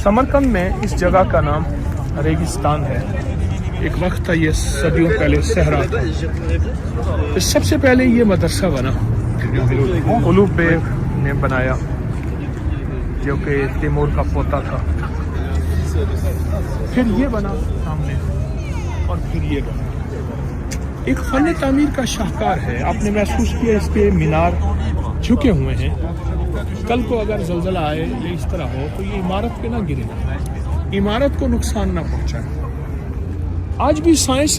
समरकंद में इस जगह का नाम रेगिस्तान है। एक वक्त था ये सदियों पहले सहरा था। तो सबसे पहले ये मदरसा बना, उलूग बेग ने बनाया, जो कि तैमूर का पोता था। फिर ये बना सामने, और फिर ये बना। एक फन तामीर का शाहकार है। आपने महसूस किया इसके मीनार झुके हुए हैं। कल को अगर ज़लज़ला आए या इस तरह हो तो ये इमारत पे ना गिरे, इमारत को नुकसान ना पहुंचाए। आज भी साइंस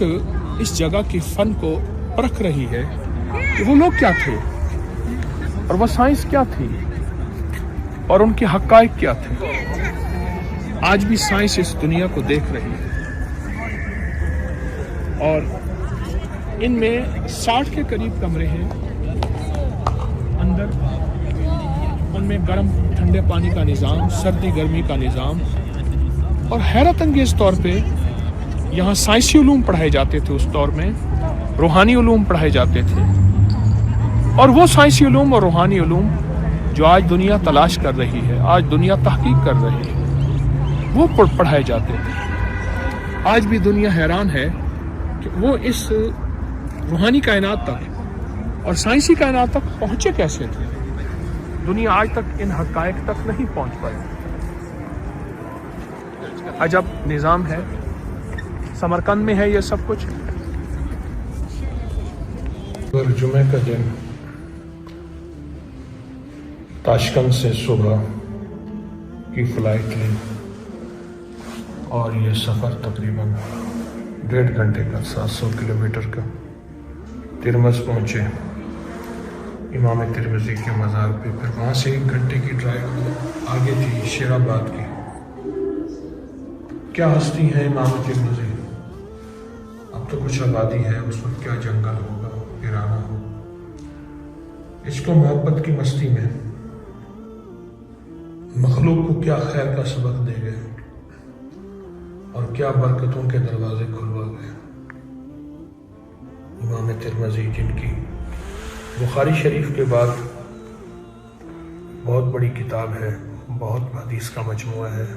इस जगह की फन को परख रही है कि वो लोग क्या थे और वो साइंस क्या थी और उनके हक़ाइक़ क्या थे। आज भी साइंस इस दुनिया को देख रही है और इनमें 60 के करीब कमरे हैं अंदर। उनमें गर्म ठंडे पानी का निज़ाम, सर्दी गर्मी का निज़ाम, और हैरत अंगेज़ तौर पे यहाँ साइंसी उलूम पढ़ाए जाते थे। उस दौर में रूहानी उलूम पढ़ाए जाते थे, और वो साइंसी उलूम और रूहानी उलूम जो आज दुनिया तलाश कर रही है, आज दुनिया तहकीक कर रही है, वो पढ़ाए जाते थे। आज भी दुनिया हैरान है कि वो इस रूहानी कायनात तक और साइंसी कायनात तक पहुँचे कैसे थे। दुनिया आज तक इन हक़ाइक़ तक नहीं पहुँच पाई। अजब निज़ाम है। समरकंद में है ये सब कुछ। जुमे का दिन ताशकंद से सुबह की फ़्लाइट ली और ये सफ़र तकरीबन 1.5 घंटे का, 700 किलोमीटर का। तिरमज़ पहुँचे, इमाम तिरमिज़ी के मज़ार पे। फिर वहाँ से 1 घंटे की ड्राइव आगे थी शेराबाद की। क्या हस्ती है इमाम तिरमिज़ी। अब तो कुछ आबादी है, उस वक्त क्या जंगल होगा, वीराना हो। इसको मोहब्बत की मस्ती में मखलूक को क्या खैर का सबक दे गए और क्या बरकतों के दरवाजे खुलवा गए। इमाम तिरमिज़ी, जिनकी बुखारी शरीफ के बाद बहुत बड़ी किताब है, बहुत हदीस का मजमूआ है,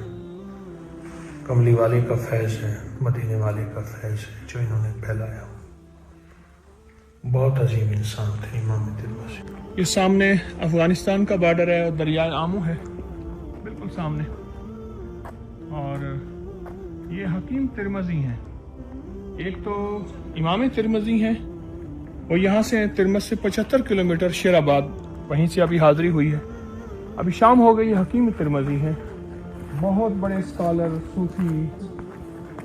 कमली वाले का फैज़ है, मदीने वाले का फैज़ है, जो इन्होंने फैलाया। बहुत अजीम इंसान थे इमाम तिरमिज़ी। ये सामने अफ़गानिस्तान का बॉर्डर है और दरियाए आमू है बिल्कुल सामने। और ये हकीम तिरमिज़ी हैं। एक तो इमाम तिरमिज़ी हैं, और यहाँ से तिरमज़ से 75 किलोमीटर शेराबाद, वहीं से अभी हाज़री हुई है। अभी शाम हो गई। हकीम तिरमिज़ी हैं, बहुत बड़े स्कॉलर, सूफ़ी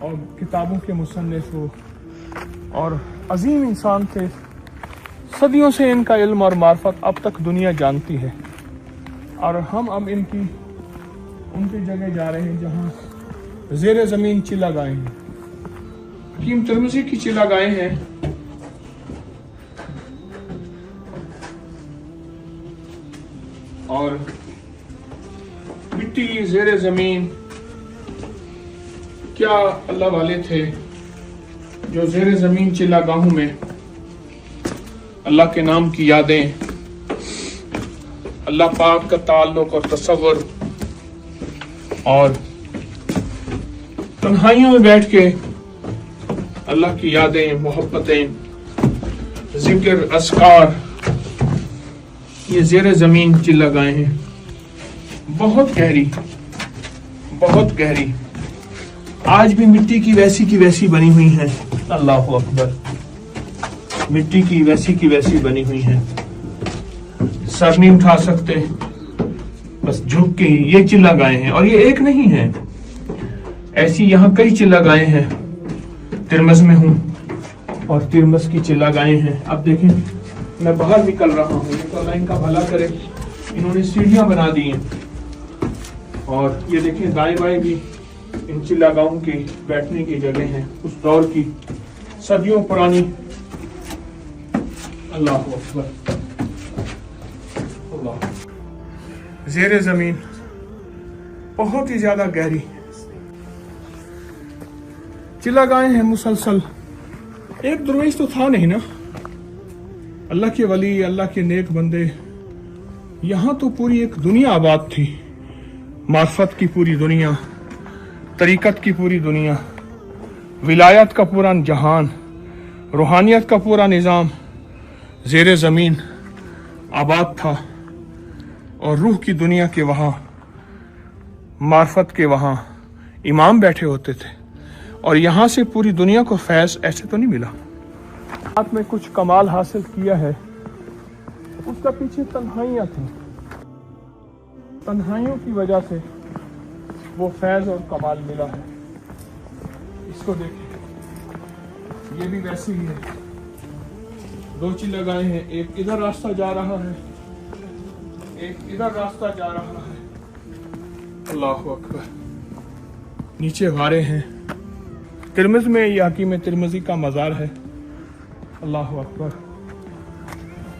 और किताबों के मुसन्निफ़ और अजीम इंसान थे। सदियों से इनका इल्म और मार्फत अब तक दुनिया जानती है, और हम अब उनकी जगह जा रहे हैं जहाँ ज़ेर ज़मीन चिल्ला गाएँ हैं। हकीम तिरमिज़ी की चिल्ला गाएँ हैं। और मिट्टी ज़ेरे ज़मीन, क्या अल्लाह वाले थे जो ज़ेरे ज़मीन चिल्लागाहों में अल्लाह के नाम की यादें, अल्लाह पाक का ताल्लुक़ और तसव्वुर, और तन्हाइयों में बैठ के अल्लाह की यादें, मोहब्बतें, ज़िक्र, अस्कार, ये ज़ेरे ज़मीन चिल्ला गाए हैं। बहुत गहरी, बहुत गहरी। आज भी मिट्टी की वैसी बनी हुई हैं। अल्लाह अकबर। मिट्टी की वैसी बनी हुई हैं। सर नहीं उठा सकते, बस झुक के ये चिल्ला गाए हैं। और ये एक नहीं है, ऐसी यहाँ कई चिल्ला गाए हैं। तिरमज़ में हूँ और तिरमज़ की चिल्ला गाए हैं। अब देखें, मैं बाहर निकल रहा हूँ, तो अल्लाह इनका भला करे। इन्होंने सीढ़ियाँ बना दी हैं, और ये देखें दाएं बाएं भी इन चिल्लागाहों की बैठने की जगह हैं, उस दौर की सदियों पुरानी। अल्लाह अकबर। अल्लाह। ज़ेरे ज़मीन बहुत ही ज़्यादा गहरी चिल्लागाहें हैं मुसलसल। एक दरवेश तो था नहीं ना, अल्लाह के वली, अल्लाह के नेक बंदे। यहाँ तो पूरी एक दुनिया आबाद थी। मार्फत की पूरी दुनिया, तरीक़त की पूरी दुनिया, विलायत का पूरा जहान, रूहानियत का पूरा निज़ाम ज़ेर ज़मीन आबाद था और रूह की दुनिया के वहाँ, मार्फत के वहाँ इमाम बैठे होते थे और यहाँ से पूरी दुनिया को फैज़ ऐसे तो नहीं मिला। हाथ में कुछ कमाल हासिल किया है, उसका पीछे तन्हाइयाँ थी, तन्हाइयों की वजह से वो फैज़ और कमाल मिला है। इसको देखिए, ये भी वैसे ही है, दो चीज़ लगाए हैं, एक इधर रास्ता जा रहा है, एक इधर रास्ता जा रहा है। अल्लाहु अकबर। नीचे गारे हैं। तिरमिज़ में ये हकीम तिरमिज़ी का मज़ार है। अल्लाहु अकबर।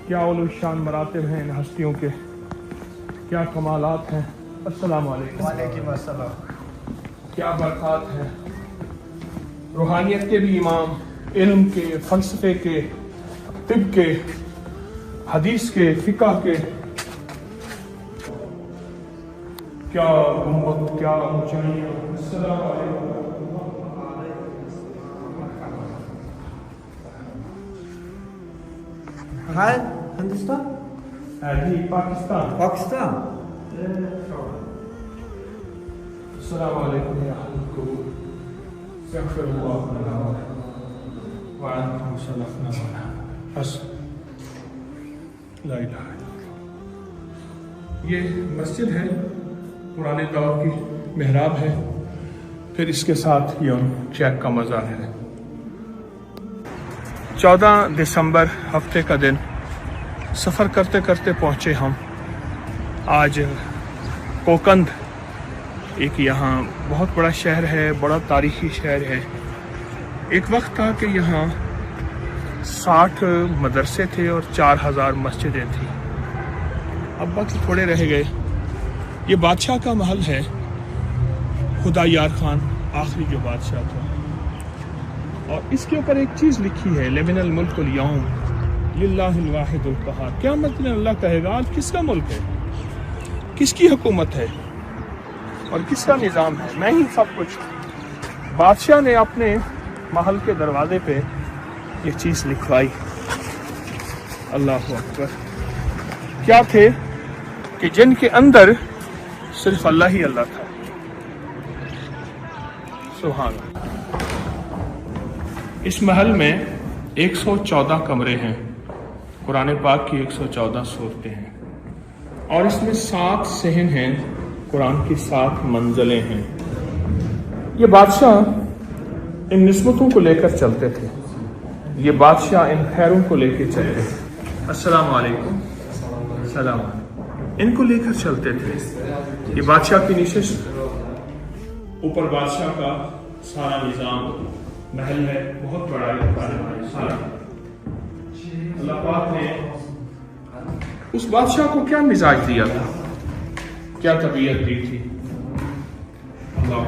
क्या उलू शान मरातिब हैं इन हस्तियों के, क्या कमालात हैं। अस्सलामु अलैकुम। वालेकुम अस्सलाम। क्या बरक़ात है। रूहानियत के भी इमाम, इल्म के, फ़लसफ़े के, तिब के, हदीस के, फ़िक़ह के, क्या गुंबद, क्या ऊंचाइयां। अस्सलामु अलैकुम। हाय हिंदुस्तान, जी पाकिस्तान। पाकिस्तान। अस्सलामु अलैकुम या अहल क़ुबूर। अस्तग़फ़िरुल्लाह लना व अंतुम सलफ़ना बस ला इलाहा इल्लल्लाह। ये मस्जिद है, पुराने दौर की मेहराब है, फिर इसके साथ ये चेक का मज़ार है। 14 दिसंबर हफ्ते का दिन, सफ़र करते करते पहुँचे हम आज कोकंद। एक यहाँ बहुत बड़ा शहर है, बड़ा तारीख़ी शहर है। एक वक्त था कि यहाँ 60 मदरसे थे और 4000 मस्जिदें थी। अब वक्त थोड़े रह गए। ये बादशाह का महल है, खुदायार खान आखिरी जो बादशाह था, और इसके ऊपर एक चीज़ लिखी है, लिमिनल मुल्कुल यौम लिल्लाहिल वाहिदुल क़हार। क़यामत में अल्लाह कहेगा आज किसका मुल्क है, किसकी हुकूमत है और किसका निज़ाम है, मैं ही सब कुछ। बादशाह ने अपने महल के दरवाजे पे ये चीज़ लिखवाई। अल्लाहु अकबर। क्या थे कि जिनके अंदर सिर्फ अल्लाह ही अल्लाह था। सुभान अल्लाह। इस महल में 114 कमरे हैं, कुरान पाक की 114 सूरतें हैं और इसमें 7 सहन हैं, कुरान की 7 मंजिलें हैं। ये बादशाह इन निस्बतों को लेकर चलते थे, ये बादशाह इन खैरों को लेकर चलते थे। अस्सलामु अलैकुम। सलाम। इनको लेकर चलते थे। ये बादशाह की नीचे ऊपर बादशाह का सारा निज़ाम महल है, बहुत बड़ा है सारा। अल्लाह पाक ने उस बादशाह को क्या मिजाज दिया था, क्या तबीयत दी थी। अल्लाह,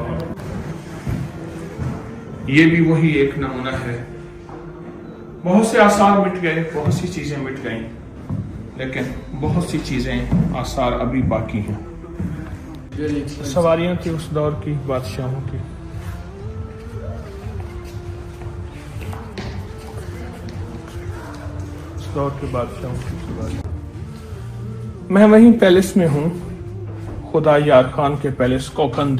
ये भी वही एक नमूना है। बहुत से आसार मिट गए, बहुत सी चीजें मिट गई, लेकिन बहुत सी चीजें आसार अभी बाकी हैं। सवारियां थी उस दौर की बादशाहों की। उस दौर के बादशाहों की सवारियां। मैं वहीं पैलेस में हूँ, खुदायार खान के पैलेस कोकंद।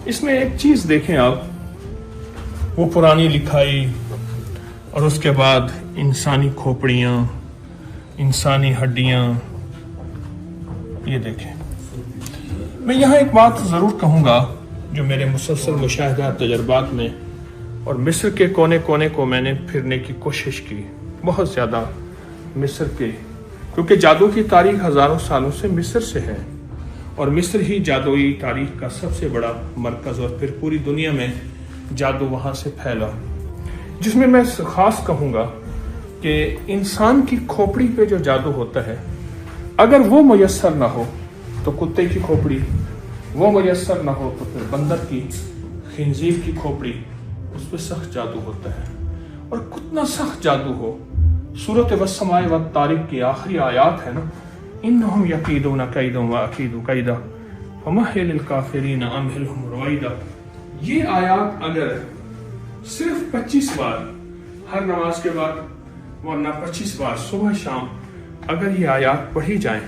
इसमें एक चीज देखें आप, वो पुरानी लिखाई और उसके बाद इंसानी खोपड़ियां, इंसानी हड्डियां, ये देखें। मैं यहाँ एक बात ज़रूर कहूँगा जो मेरे मुसलसल मुशाहिदा तजर्बात में, और मिस्र के कोने कोने को मैंने फिरने की कोशिश की, बहुत ज़्यादा मिस्र के, क्योंकि जादू की तारीख हज़ारों सालों से मिस्र से है और मिस्र ही जादुई तारीख का सबसे बड़ा मरकज़, और फिर पूरी दुनिया में जादू वहाँ से फैला। जिसमें मैं ख़ास कहूँगा कि इंसान की खोपड़ी पे जो जादू होता है, अगर वो मुयस्सर ना हो तो कुत्ते की खोपड़ी, वो मुयस्सर ना हो तो फिर बंदर की, खिंजीर की खोपड़ी, उस पर सख्त जादू होता है। और कितना सख्त जादू हो सूरत वस्समाए वत्तारिक की आखिरी आयत है ना, इन्नहुम यकीदून कैदन व अकीदु कैदा फमहिलिल काफिरीन अमहिलहुम रुवैदा। ये आयत अगर सिर्फ 25 बार हर नमाज के बाद वरना 25 बार सुबह शाम अगर ये आयत पढ़ी जाए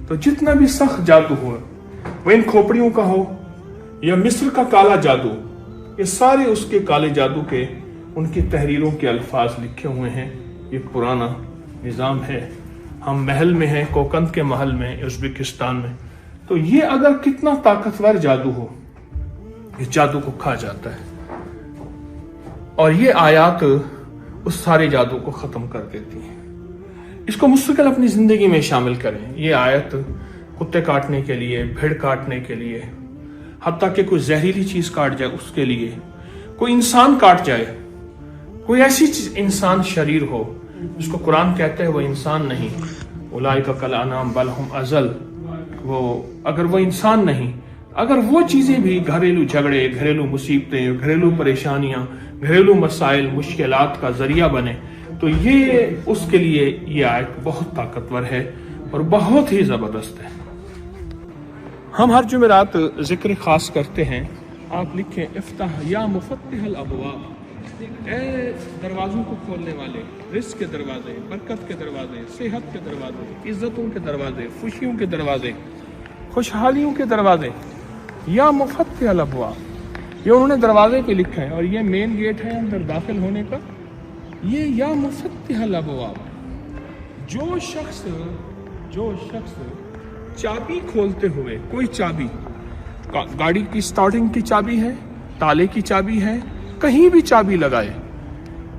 तो जितना भी सख्त जादू हो, वो इन खोपड़ियों का हो या मिस्र का काला जादू, ये सारे उसके काले जादू के उनकी तहरीरों के अल्फाज लिखे हुए हैं। ये पुराना निज़ाम है। हम महल में हैं, कोकंद के महल में, उज़्बेकिस्तान में। तो ये अगर कितना ताकतवर जादू हो, इस जादू को खा जाता है और ये आयत उस सारे जादू को खत्म कर देती है। इसको मुस्तकिल अपनी जिंदगी में शामिल करें। ये आयत कुत्ते काटने के लिए, भेड़ काटने के लिए, हत्ता कि कोई जहरीली चीज काट जाए उसके लिए, कोई इंसान काट जाए, कोई ऐसी चीज इंसान शरीर हो जिसको कुरान कहते हैं वो इंसान नहीं, उलाइका कल अनाम बल हुम अज़ल, वो अगर वो इंसान नहीं, अगर वो चीजें भी घरेलू झगड़े, घरेलू मुसीबतें, घरेलू परेशानियां, घरेलू मसाइल, मुश्किलात का जरिया बने, तो ये उसके लिए ये आयत बहुत ताकतवर है और बहुत ही जबरदस्त है। हम हर जुमेरात जिक्र खास करते हैं। आप लिखें इफ्ताह या मुफत्तिहल अबवाब, ए दरवाजों को खोलने वाले, रिस्क के दरवाजे, बरकत के दरवाजे, सेहत के दरवाजे, इज्जतों के दरवाजे, खुशियों के दरवाजे, खुशहालियों के दरवाजे, या मुफत्तिहल अबवाब, ये उन्होंने दरवाजे पे लिखा है और ये मेन गेट है अंदर दाखिल होने का। ये या मुफत्तिहल अबवाब, जो शख्स चाबी खोलते हुए, कोई चाबी, गाड़ी की स्टार्टिंग की चाबी है, ताले की चाबी है, कहीं भी चाबी लगाए,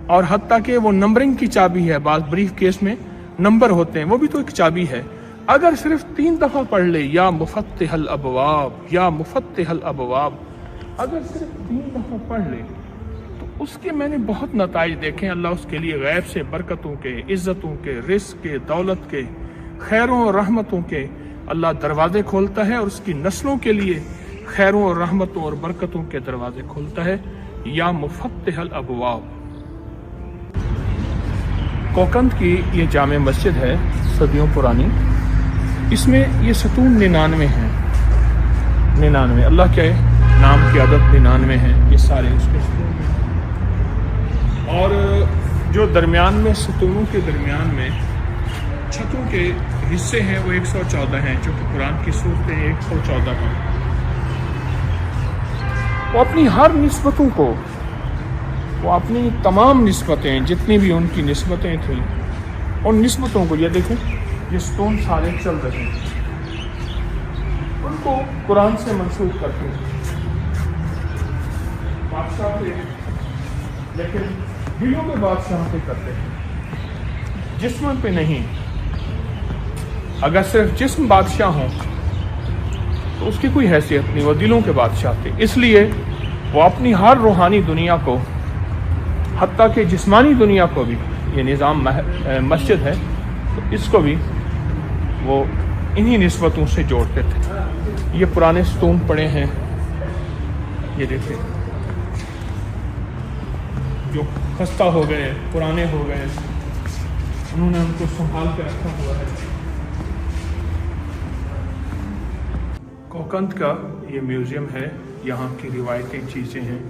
और हत्ता कि वो नंबरिंग की चाबी है, बात ब्रीफ केस में नंबर होते हैं, वो भी तो एक चाबी है। अगर सिर्फ 3 दफा पढ़ ले या मुफत्तिहल अबवाब, या मुफत्तिहल अबवाब, अगर सिर्फ 3 दफा पढ़ ले तो उसके मैंने बहुत नताइज देखे। अल्लाह उसके लिए गैब से बरकतों के, इज्जतों के, रिस्क के, दौलत के, खैरों और रहमतों के अल्लाह दरवाजे खोलता है और उसकी नस्लों के लिए खैरों और रहमतों और बरकतों के दरवाजे खोलता है। या मुफत्तिहल अबवाब। कोकंद की ये जामे मस्जिद है, सदियों पुरानी। इसमें ये सतून 99 है, 99 अल्लाह के नाम की आदत 99 है, ये सारे उसके सतून हैं। और जो दरमियान में सतूनों के दरमियान में छतों के हिस्से हैं वो 114 हैं, जो कि कुरान की सूरतें 114 हैं। वो अपनी हर निस्बतों को, वो अपनी तमाम निस्बतें, जितनी भी उनकी निस्बतें थी, उन निस्बतों को, ये देखें ये स्टोन सारे चल रहे हैं, उनको कुरान से मंसूब करते हैं बादशाह पे, लेकिन दिलों के बादशाह पे करते हैं, जिस्म पे नहीं। अगर सिर्फ जिस्म बादशाह हो तो उसकी कोई हैसियत नहीं, वो दिलों के बादशाह थे। इसलिए वो अपनी हर रूहानी दुनिया को, हत्ता कि जिस्मानी दुनिया को भी, ये निज़ाम मस्जिद है तो इसको भी वो इन्हीं निस्बतों से जोड़ते थे। ये पुराने स्टोन पड़े हैं, ये देखिए, जो खस्ता हो गए, पुराने हो गए, उन्होंने उनको संभाल कर रखा हुआ है। कोकंद का ये म्यूज़ियम है, यहाँ की रिवायती चीज़ें हैं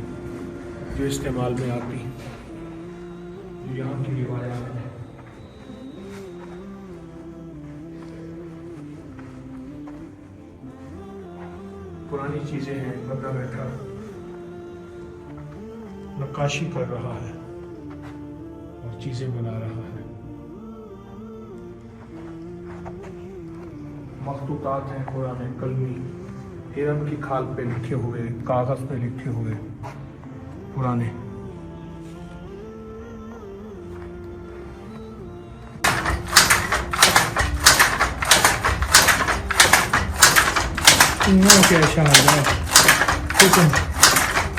जो इस्तेमाल में आती हैं, जो यहाँ की रिवायात हैं। पुरानी चीज़ें हैं, बंदा बैठा नक्काशी कर रहा है और चीज़ें बना रहा है। मखतूतात हैं पुराने, कलमी, हिरन की खाल पे लिखे हुए, कागज पे लिखे हुए पुराने।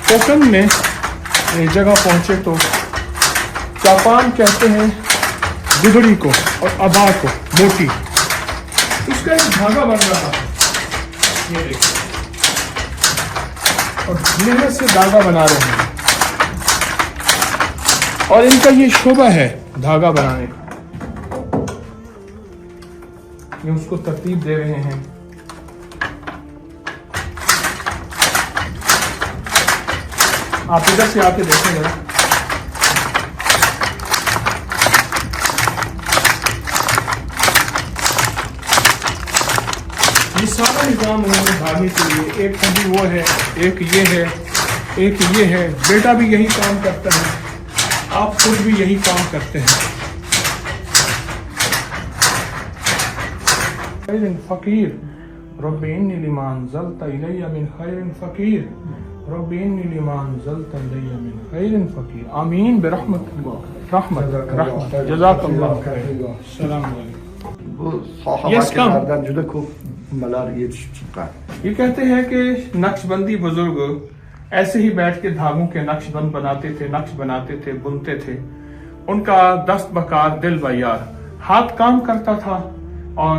कोकंद में एक जगह पहुंचे तो जापान कहते हैं गुदड़ी को और अबा को, मोटी, उसका एक धागा बन रहा है, ये देखो, और मेहनत से धागा बना रहे हैं और इनका ये शोभा है धागा बनाने का। ये उसको तरतीब दे रहे हैं। आप इधर से आके देखें जरा। ये सारा निजाम उन्होंने भागने के लिए, एक कभी वो है, एक ये है, एक ये है। बेटा भी यही काम करता है, आप खुद भी यही काम करते हैं। फकीर रब्बी इन्नी लिमा अंज़लता इलैया मिन खैरिन फकीर रब्बी इन्नी लिमा अंज़लता इलैया मिन खैरिन फकीर। आमीन बिरहमतिल्लाह रहमत जज़ाकल्लाह खैर। अस्सलाम वालेकुम। Bu sahabelerden juda ko'p nimalar yetishib chiqqan. ये कहते हैं कि नक्शबंदी बुजुर्ग ऐसे ही बैठ के धागों के नक्शबंद बनाते थे, नक्श बनाते थे, बुनते थे। उनका दस्त बकार दिल व यार, हाथ काम करता था और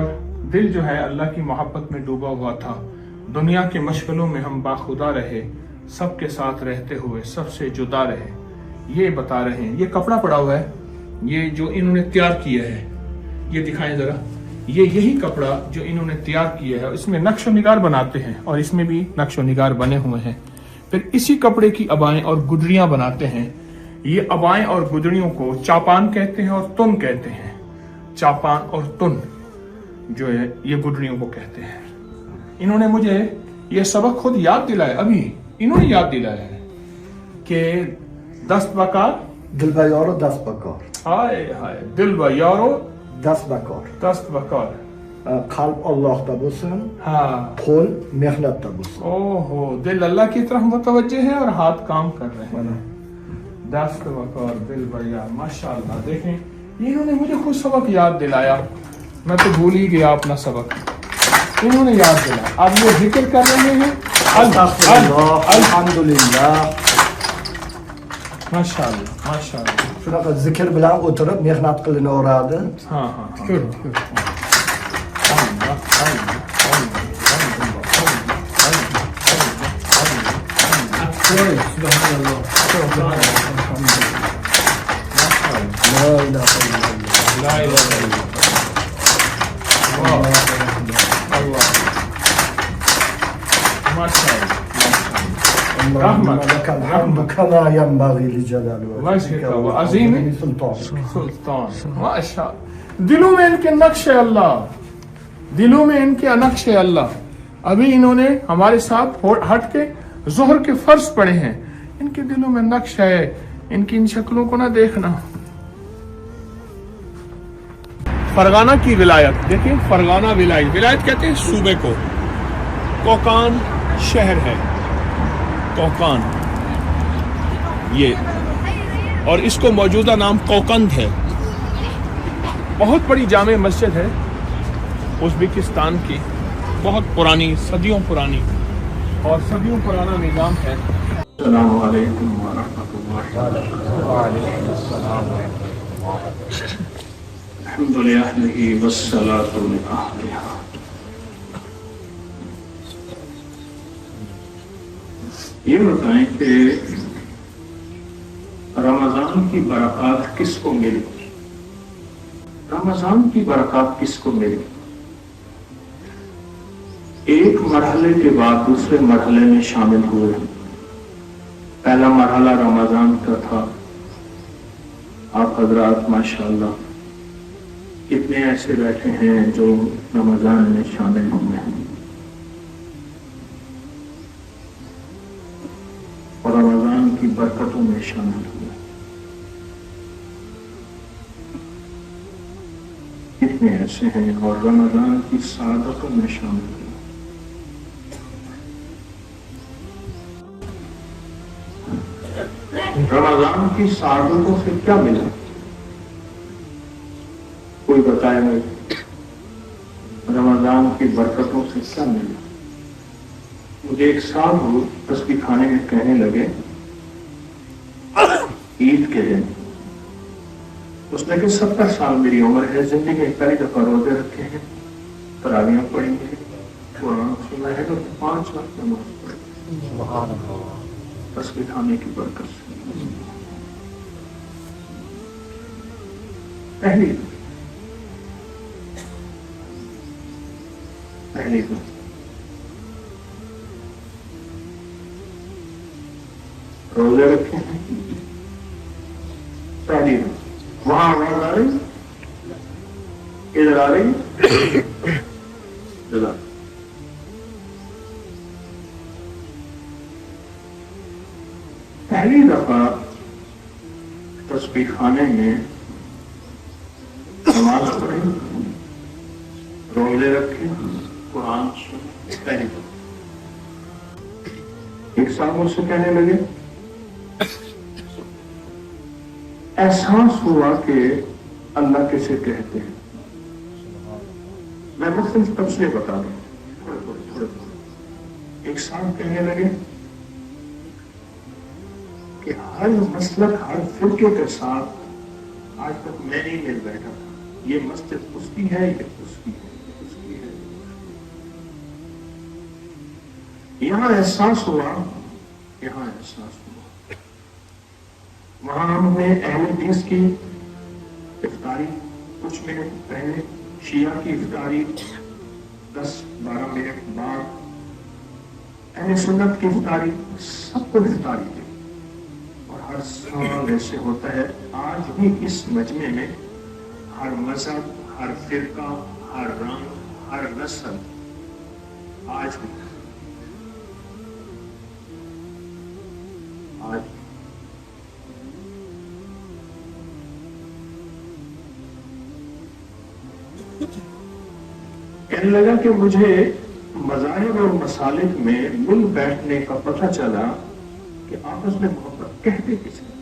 दिल जो है अल्लाह की मोहब्बत में डूबा हुआ था। दुनिया के मशगलों में हम बाखुदा रहे, सबके साथ रहते हुए सबसे जुदा रहे। ये बता रहे हैं। ये कपड़ा पड़ा हुआ है, ये जो इन्होंने तैयार किया है, ये दिखाएं जरा। ये यही कपड़ा जो इन्होंने तैयार किया है, इसमें नक्श निगार बनाते हैं और इसमें भी नक्श निगार बने हुए हैं। फिर इसी कपड़े की अबाएं और गुदड़ियां बनाते हैं। ये अबाएं और गुदड़ियों को चापान कहते हैं और तुन कहते हैं। चापान और तुन जो है ये गुदड़ियों को कहते हैं। इन्होंने मुझे ये सबक खुद याद दिलाया, अभी इन्होंने याद दिलाया है कि दस्त बकार Dil ve yaro dast bakar. हाय हाय दिल व यारो Dast bakar. दस्त बकार। Kalp Allah'ta bulsun, हाँ, kol mehnatta bulsun. ओहो, दिल अल्लाह की तरफ मुतवज्जे है और हाथ काम कर रहे हैं। दस्त बकार दिल व यार, माशाअल्लाह। देखें, ये इन्होंने मुझे खुद सबक याद दिलाया, मैं तो भूल ही गया अपना सबक। इन्होंने याद दिलाया। अब ये जिक्र कर रहे हैं Elhamdülillah. माशाअल्लाह माशाअल्लाह। Shunaqa zikr bilan o'tirib mehnat qilinaveradi. हाँ हाँ हाँ। La ilahe illallah. ला इलाहा इल्लल्लाह। अल्लाह माशाअल्लाह। Allahümme lekal hamdu kema yenbaghi li celali ve वजहिका व अज़ीम sultan. सुल्तान। माशा, दिलों में इनके नक्श है अल्लाह, दिलों में इनके नक्श है अल्लाह। अभी इन्होंने हमारे साथ हट के जोहर के फर्ज पढ़े हैं, इनके दिलों में नक्श है। इनकी इन शक्लों को ना देखना। फरगाना की विलायत देखिए, फरगाना विलायत, विलायत कहते हैं सूबे को। कोकान शहर है, कोकान ये, और इसको मौजूदा नाम कोकंद है। बहुत बड़ी जामे मस्जिद है उज़्बेकिस्तान की, बहुत पुरानी, सदियों पुरानी और सदियों पुराना निज़ाम है। अस्सलामु अलैकुम व रहमतुल्लाहि व अलैकुम अल्हम्दुलिल्लाहि वस्सलातु लिअहलिहा। ये बताएं कि रमजान की बरकत किसको मिली? रमजान की बरकत किसको मिली? एक मरहले के बाद दूसरे मरहले में शामिल हुए। पहला मरहला रमजान का था। आप हजरात माशाअल्लाह कितने ऐसे बैठे हैं जो रमजान में शामिल हुए हैं और रमजान की बरकतों में शामिल हुए। कितने ऐसे हैं और रमजान की सादतों में शामिल हुए। रमजान की सादतों से क्या मिला? कोई बताए नहीं। रमजान की बरकतों से क्या मिला? मुझे एक साहब तस्बीह खाने में कहने लगे ईद के दिन, उसने कि 70 साल मेरी उम्र है, जिंदगी में पहली दफा रोजे रखे हैं, तरावियां पढ़ी हैं, कुरान सुना है, तो 5 वक्त नमाज पढ़ी तस्बीह खाने की बरकत से। पहली پہلی دفعہ روزے رکھے ہیں پہلی دفعہ وہاں آواز آ رہی ادھر آ رہی ادھر پہلی دفعہ تسبیح خانے میں نماز پڑھی روزے رکھے قرآن سنے پہلی دفعہ ایک صاحب مجھ سے کہنے لگے احساس ہوا کہ اللہ کسے کہتے ہیں میں مختلف تفصیلیں بتا دوں تھوڑے ایک صاحب کہنے لگے کہ ہر مسلک ہر فرقے کے ساتھ آج تک میں نہیں مل بیٹھا تھا یہ مسجد اس کی ہے یہ اس کی ہے اس کی ہے یہاں احساس ہوا وہاں ہم نے اہل حدیث کی افطاری کچھ منٹ پہلے شیعہ کی افطاری 10-12 منٹ بعد اہل سنت کی افطاری سب کو افطاری دی اور ہر سال ایسے ہوتا ہے آج بھی اس مجمع میں ہر مذہب ہر فرقہ ہر رنگ ہر نسل آج بھی کہنے لگا کہ مجھے مذاہب اور مسالک میں مل بیٹھنے کا پتہ چلا کہ آپس میں محبت کہتے کس ہیں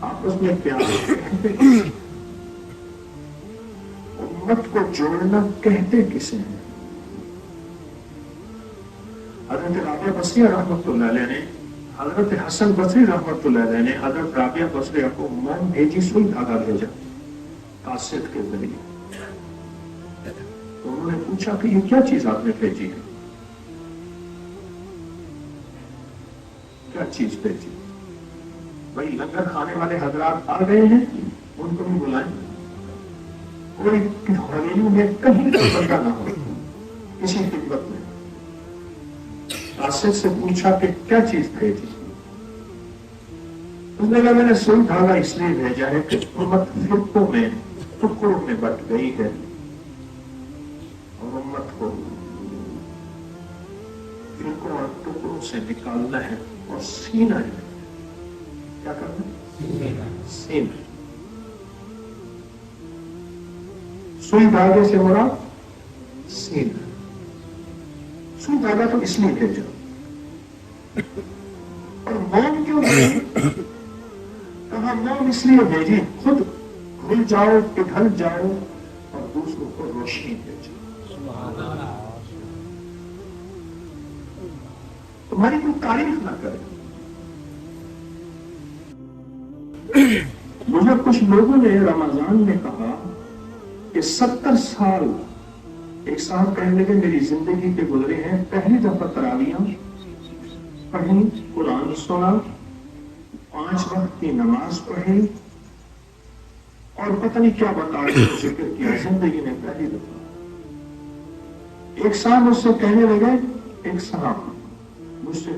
آپس میں پیار کہتے کس ہیں امت کو جوڑنا کہتے کسے ہیں حضرت رابعہ بصریہ رحمۃ اللہ علیہ نے حضرت حسن بصری رحمۃ اللہ علیہ نے حضرت رابعہ بصریہ کو موم بھیجی سوئی دھاگا بھیجا قاصد کے ذریعے تو انہوں نے پوچھا کہ یہ کیا چیز آپ نے بھیجی ہے کیا چیز بھیجی بھائی لنگر کھانے والے حضرات آ گئے ہیں ان کو بھی بلائیں کوئی حویلی میں کہیں کا بندہ نہ ہو کسی خدمت میں قاصد سے پوچھا کہ کیا چیز بھیجی اس نے کہا میں نے سوئی دھاگا اس لیے بھیجا ہے کہ امت فرقوں میں ٹکڑوں میں بٹ گئی ہے اور امت کو فرقوں اور ٹکڑوں سے نکالنا ہے اور سینا ہے کیا کرنا سینا سوئی دھاگے سے مراد سینا سوئی دھاگا تو اس لیے بھیجا اور موم کیوں بھیجی کہا موم اس لیے بھیجی خود مل جاؤ پگھل جاؤ اور دوسروں کو روشنی بھیجو تمہاری کوئی تعریف نہ کرے مجھے کچھ لوگوں نے رمضان میں کہا کہ 70 سال ایک صاحب کہنے لگے میری زندگی کے گزرے ہیں پہلی دفعہ تراویاں پڑھی قرآن سنا 5 وقت کی نماز پڑھی اور پتہ نہیں کیا بتا کے ذکر کیا زندگی میں پہلی دفعہ ایک صاحب مجھ سے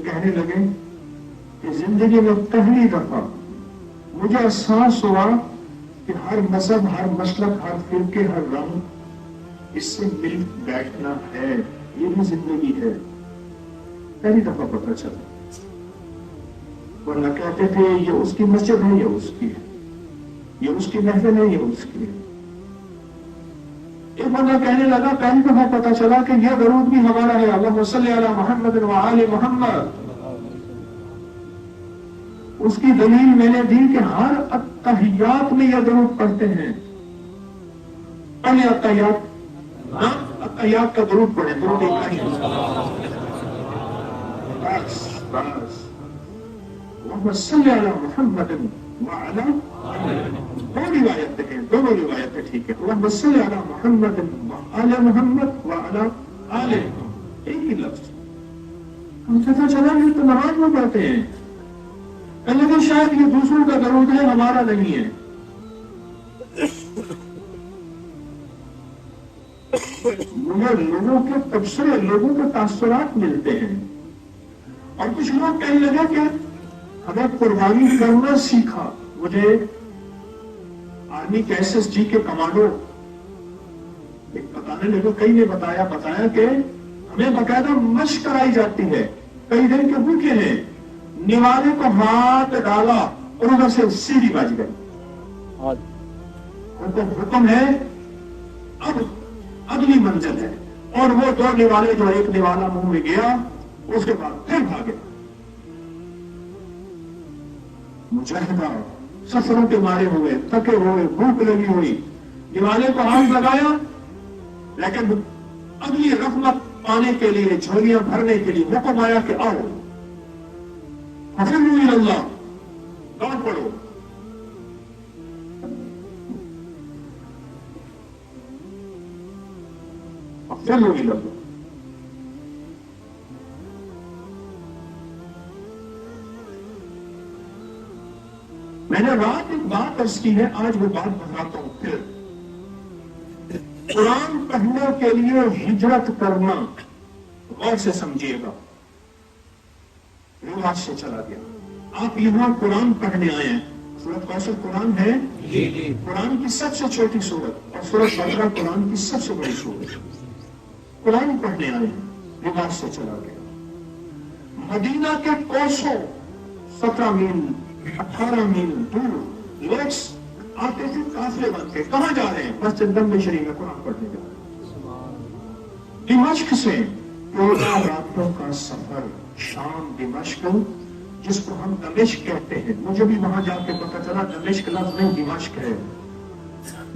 کہنے لگے کہ زندگی میں پہلی دفعہ مجھے احساس ہوا کہ ہر مذہب ہر مسلک ہر فرقے ہر رنگ اس سے مل بیٹھنا ہے یہ بھی زندگی ہے پہلی دفعہ پتہ چلا ورنہ کہتے تھے یہ اس کی مسجد ہے یہ اس کی ہے یہ اس کی محفل ہے یہ اس کی ہے ایک بندہ کہنے لگا پہلی دفعہ پتہ چلا کہ یہ درود بھی ہمارا ہے اللہم صلی علی محمد و آل محمد اس کی دلیل میں نے دی کہ ہر اتحیات میں یہ درود پڑھتے ہیں پہلے اتحیات کا درود پڑھیں درود ابراہیم بس اللہم صلی علی محمد وعلی دو روایتیں ہیں دونوں روایتیں ٹھیک ہے اللہم صلی علی محمد وعلی محمد وعلی آل محمد ایک ہی لفظ ہم پتہ چلا یہ تو نماز میں پڑھتے ہیں لیکن شاید یہ دوسروں کا درود ہے ہمارا نہیں ہے मुझे लोगों के तबसरे, लोगों के तासुरात मिलते हैं, और कुछ लोग कहने लगे कि हमें कुर्बानी करना सीखा। मुझे आर्मी के SSG के कमांडो एक बताने लगे, कई ने बताया कि हमें बकायदा मशक कराई जाती है, कई दिन के भूखे हैं, निवाले को हाथ डाला और उधर से सीढ़ी बज गई। उनको हुक्म है अब अगली मंजिल है, और वो 2 निवाले, जो एक निवाला मुंह में गया उसके बाद फिर भागे। मुजाहिदा सफरों के मारे हुए, थके हुए, भूख लगी हुई, निवाले को हाथ लगाया, लेकिन अगली रहमत पाने के लिए, झोलियां भरने के लिए हुक्म आया कि आओ फफिरू इलल्लाह, दौड़ पड़ो। फफिरू इलल्लाह। मैंने रात एक बात अर्ज की है, आज वो बात बताता हूं फिर। कुरान पढ़ने के लिए हिजरत करना, गौर से समझिएगा, रिवाज से चला गया। आप यहां कुरान पढ़ने आए हैं, सूरत कौसर कुरान है, कुरान की सबसे छोटी सूरत, और सूरत बकरा कुरान की सबसे बड़ी सूरत। कुरान पढ़ने आए हैं, रिवाज से चला गया। मदीना के कोसों 17 मील 18 मील दूर लोग आते थे, काफिले बन के। कहां जा रहे हैं? मस्जिद नबवी शरीफ में कुरान पढ़ने जा रहे हैं। दिमश्क से 14 रातों का सफर, शाम दिमश्क, जिसको हम दमिश्क कहते हैं, मुझे भी वहां जाके पता चला दमिश्क लफ्ज नहीं दिमश्क है।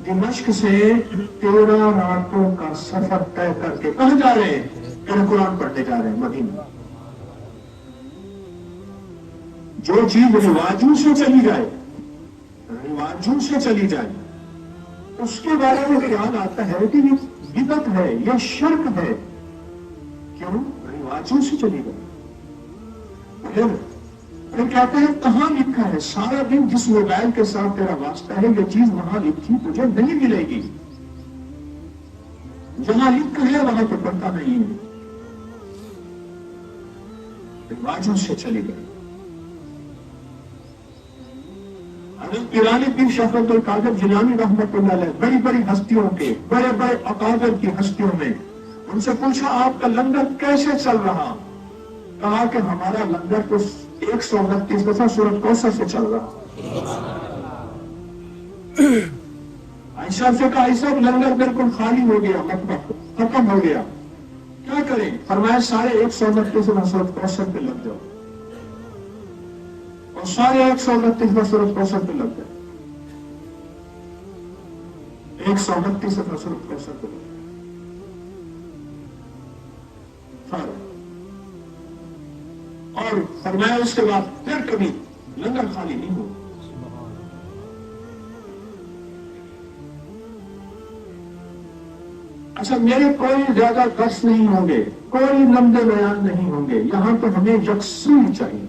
दिमश्क से 13 रातों का सफर तय करके कहां जा रहे हैं? कहने कुरान पढ़ने जा रहे हैं मदीना। जो चीज रिवाजों से चली जाए, रिवाजों से चली जाए, उसके बारे में ख्याल आता है कि ये बिदअत है, ये शिर्क है। क्यों? रिवाजों से चली गई। फिर कहते हैं कहां लिखा है? सारा दिन जिस मोबाइल के साथ तेरा वास्ता है, ये चीज वहां लिखी तुझे नहीं मिलेगी। जहां लिखा है वहां तो पढ़ता नहीं है। रिवाजों से चली गई। पिरानी पीर शेख अब्दुल कादिर जिलानी रहमतुल्लाह अलैह, बड़ी बड़ी हस्तियों के, बड़े बड़े अकादर की हस्तियों में, उनसे पूछा आपका लंगर कैसे चल रहा? कहा कि हमारा लंगर तो 129 दफा सूरत कौसर से चल रहा। आयशा से कहा ऐसा लंगर बिल्कुल खाली हो गया, मतलब खत्म हो गया, क्या करें? फरमाया सारे 129 सूरत कौसर पे लग जाओ, और सारे 129 सूरत कौसर पे लग गए। 129 सूरत कौसर पे लग गए। और फरमाया उसके बाद फिर कभी लंगर खाली नहीं हो। अच्छा, मेरे कोई ज्यादा दर्श नहीं होंगे, कोई लंबे बयान नहीं होंगे, यहां तो हमें यकसूर चाहिए।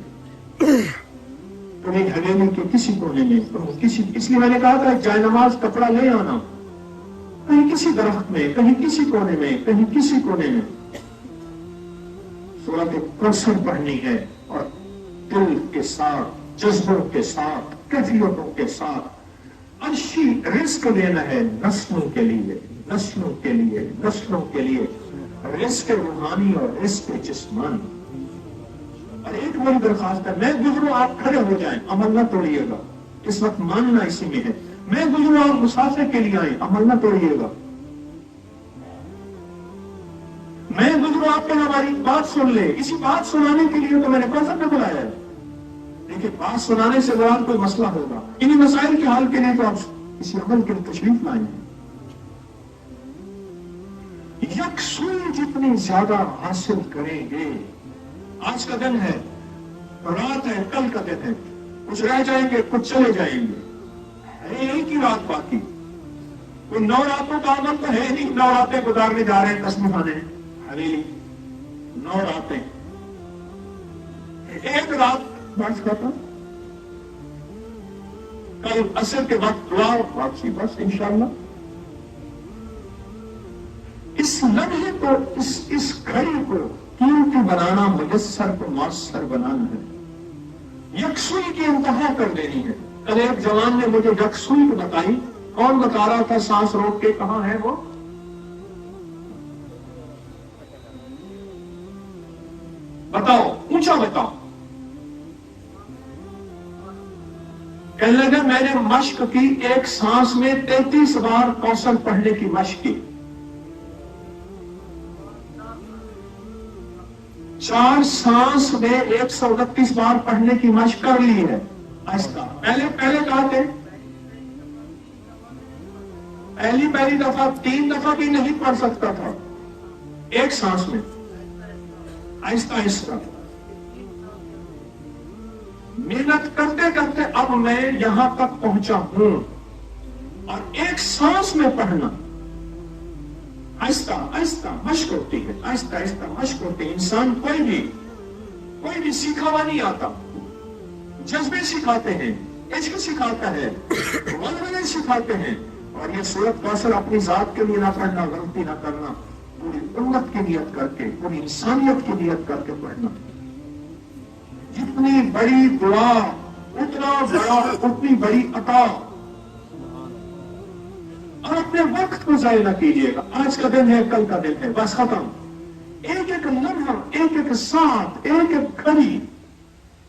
कहीं हवेली के किसी कोने में, किसी, इसलिए मैंने कहा था जायनमाज कपड़ा ले आना, कहीं किसी दरख्त में, कहीं किसी कोने में, कहीं किसी कोने में सूरत कौसर पढ़नी है, और दिल के साथ, जज्बों के साथ, कैफियतों के साथ अच्छी रिस्क लेना है नस्लों के लिए, नस्लों के लिए, नस्लों के लिए, रिस्क रूहानी और रिस्क जिस्मानी। और एक बड़ी दरखास्त है, मैं गुजरूं आप खड़े हो जाएं, अमल न तोड़िएगा, इस वक्त मानना इसी में है। मैं गुजरूं आप मुसाफिर के लिए आए, अमल न तोड़िएगा। मैं गुजरूं आपने हमारी बात सुन ले, इसी बात सुनाने के लिए तो मैंने कौसर में बुलाया है। लेकिन बात सुनाने से बाद कोई मसला होगा, इन्हीं मसाइल के हल के लिए तो आप इसी अमल के लिए तशरीफ लाए हैं। यकसूर जितनी ज्यादा हासिल करेंगे, आज का दिन है, रात है, कल का दिन है, कुछ रह जाएंगे, कुछ चले जाएंगे, एक ही रात बाकी। कोई 9 रातों का अमल तो है नहीं, 9 रातें गुजारने जा रहे हैं तस्मीर खाने हवेली, 9 रातें, एक रात बर्फ खाता, کل عصر کے وقت دعا واپسی بس انشاءاللہ. اس لمحے کو اس گھڑی کو قیمتی بنانا، میسر کو مؤثر بنانا ہے. یکسوئی کی انتہا کر دینی ہے. کل ایک جوان نے مجھے یکسوئی کو بتائی. کون بتا رہا تھا سانس روک کے؟ کہاں ہے وہ؟ بتاؤ، اونچا بتاؤ. کہنے لگا میں نے مشق کی، ایک سانس میں 33 بار کوثر پڑھنے کی مشق کی. 4 سانس میں 129 بار پڑھنے کی مشق کر لی ہے. آہستہ. پہلے کہا تھے پہلی دفعہ 3 دفعہ بھی نہیں پڑھ سکتا تھا ایک سانس میں. آہستہ آہستہ محنت کرتے کرتے اب میں یہاں تک پہنچا ہوں. اور ایک سانس میں پڑھنا آہستہ آہستہ مشق ہوتی ہے. آہستہ آہستہ مشق ہوتی ہے. انسان کوئی بھی سیکھا ہوا نہیں آتا. جذبے سکھاتے ہیں، عشق سکھاتا ہے، ولولے سکھاتے ہیں. اور یہ سورت کوثر اپنی ذات کے لیے نہ پڑھنا، غلطی نہ کرنا، پوری امت کی نیت کر کے، پوری انسانیت کی نیت کر کے پڑھنا. جتنی بڑی دعا اتنی بڑی عطا. اور اپنے وقت کو ضائع نہ کیجیے گا. آج کا دن ہے، کل کا دن ہے، بس ختم. ایک ایک لمحہ، ایک ایک ساتھ، ایک ایک گھڑی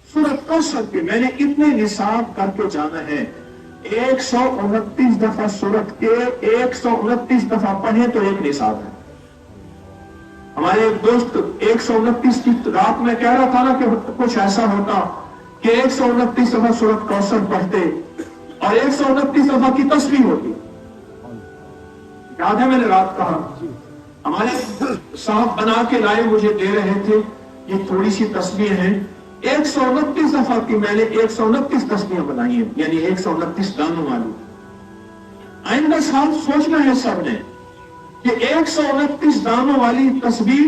سورت کوثر کے میں نے اتنے نصاب کر کے جانا ہے. 129 دفعہ سورت کے 129 دفعہ پڑھیں تو ایک نصاب ہے. ہمارے ایک دوست 129 کی رات میں کہہ رہا تھا نا کہ کچھ ایسا ہوتا کہ 129 دفعہ سورت کوثر پڑھتے اور 129 دفعہ کی تسبیح ہوتی. یاد ہے میں نے رات کہا؟ ہمارے صاحب بنا کے لائے، مجھے دے رہے تھے. یہ تھوڑی سی تسبیح ہیں. 129 دفعہ کی میں نے 129 تسبیحیں بنائی ہیں، یعنی 129 دانوں والی. آئندہ سال سوچنا ہے سب نے کہ 129 دانوں والی تسبیح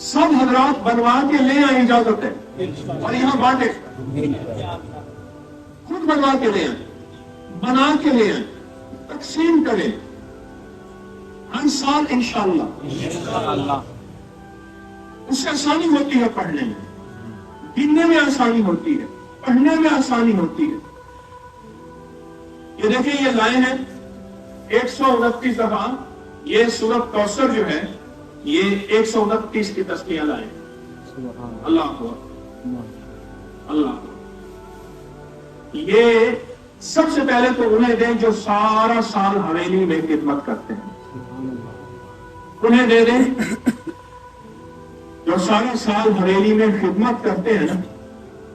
سب حضرات بنوا کے لے آئیں. اجازت ہے اور یہاں بانٹے، خود بنوا کے لے آئیں، بنا کے لے آئیں، تقسیم کریں ہر سال انشاءاللہ. اس سے آسانی ہوتی ہے پڑھنے میں، گننے میں آسانی ہوتی ہے، پڑھنے میں آسانی ہوتی ہے. یہ دیکھیں یہ لائن ہے 129 دفعہ. یہ سورت کوثر جو ہے یہ 129 کی تسبیح لائیں. اللہ اکبر، اللہ اکبر. یہ سب سے پہلے تو انہیں دیں جو سارا سال حویلی میں خدمت کرتے ہیں. انہیں دے دیں جو سارا سال حویلی میں خدمت کرتے ہیں نا،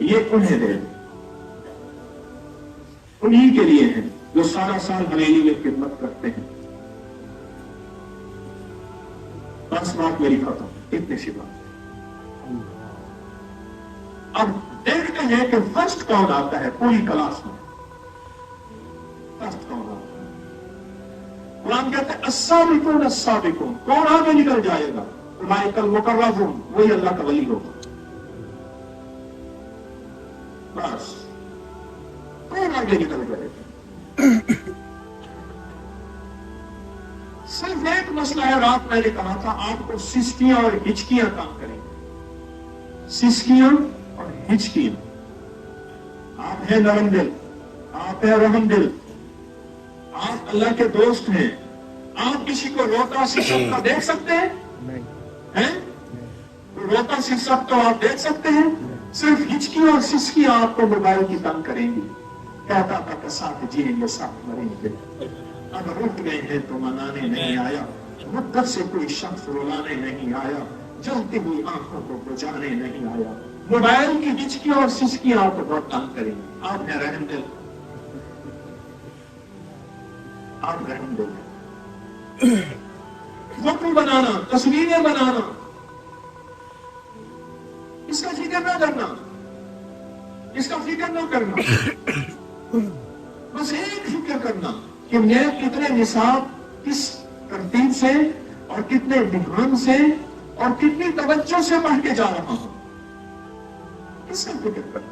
یہ انہیں دے دیں. انہی کے لیے ہیں جو سارا سال حویلی میں خدمت کرتے ہیں. بس بات میری ختم، اتنی سی بات. اب دیکھتے ہیں کہ فرسٹ کون آتا ہے پوری کلاس میں. فرسٹ کون آتا ہے؟ قرآن کہتے ہیں السابقون السابقون. کون آگے نکل جائے گا؟ اولئک المقربون، وہی اللہ کا ولی ہوگا. بس کون آگے نکل جائے گا؟ صرف ایک مسئلہ ہے. رات میں نے کہا تھا آپ کو سسکیاں اور ہچکیاں کام کریں گے. سسکیاں اور ہچکیاں. آپ ہیں نرم دل، آپ ہیں رحم دل، آپ اللہ کے دوست ہیں. آپ کسی کو روتا سسکتا دیکھ سکتے ہیں؟ روتا سسکتا تو آپ دیکھ سکتے ہیں. صرف ہچکیاں اور سسکیاں آپ کو موبائل کی تنگ کریں گی. کہتا تھا کہ ساتھ جیئیں گے ساتھ مریں گے. اب رک گئے ہیں تو منانے نہیں آیا، مدت سے کوئی شخص رلانے نہیں آیا، جلتی ہوئی آنکھوں کو بجانے نہیں آیا. موبائل کی ہچکیاں اور سسکیاں آپ کو بہت تنگ کریں گی. آپ ہیں رحم دل، آپ رحم دل. فوٹو بنانا، تصویریں بنانا، اس کا فکر نہ کرنا، اس کا فکر نہ کرنا. بس ایک فکر کرنا کہ میں کتنے نصاب کس ترتیب سے اور کتنے دھیان سے اور کتنی توجہ سے پڑھ کے جا رہا ہوں. اس کا فکر کرنا.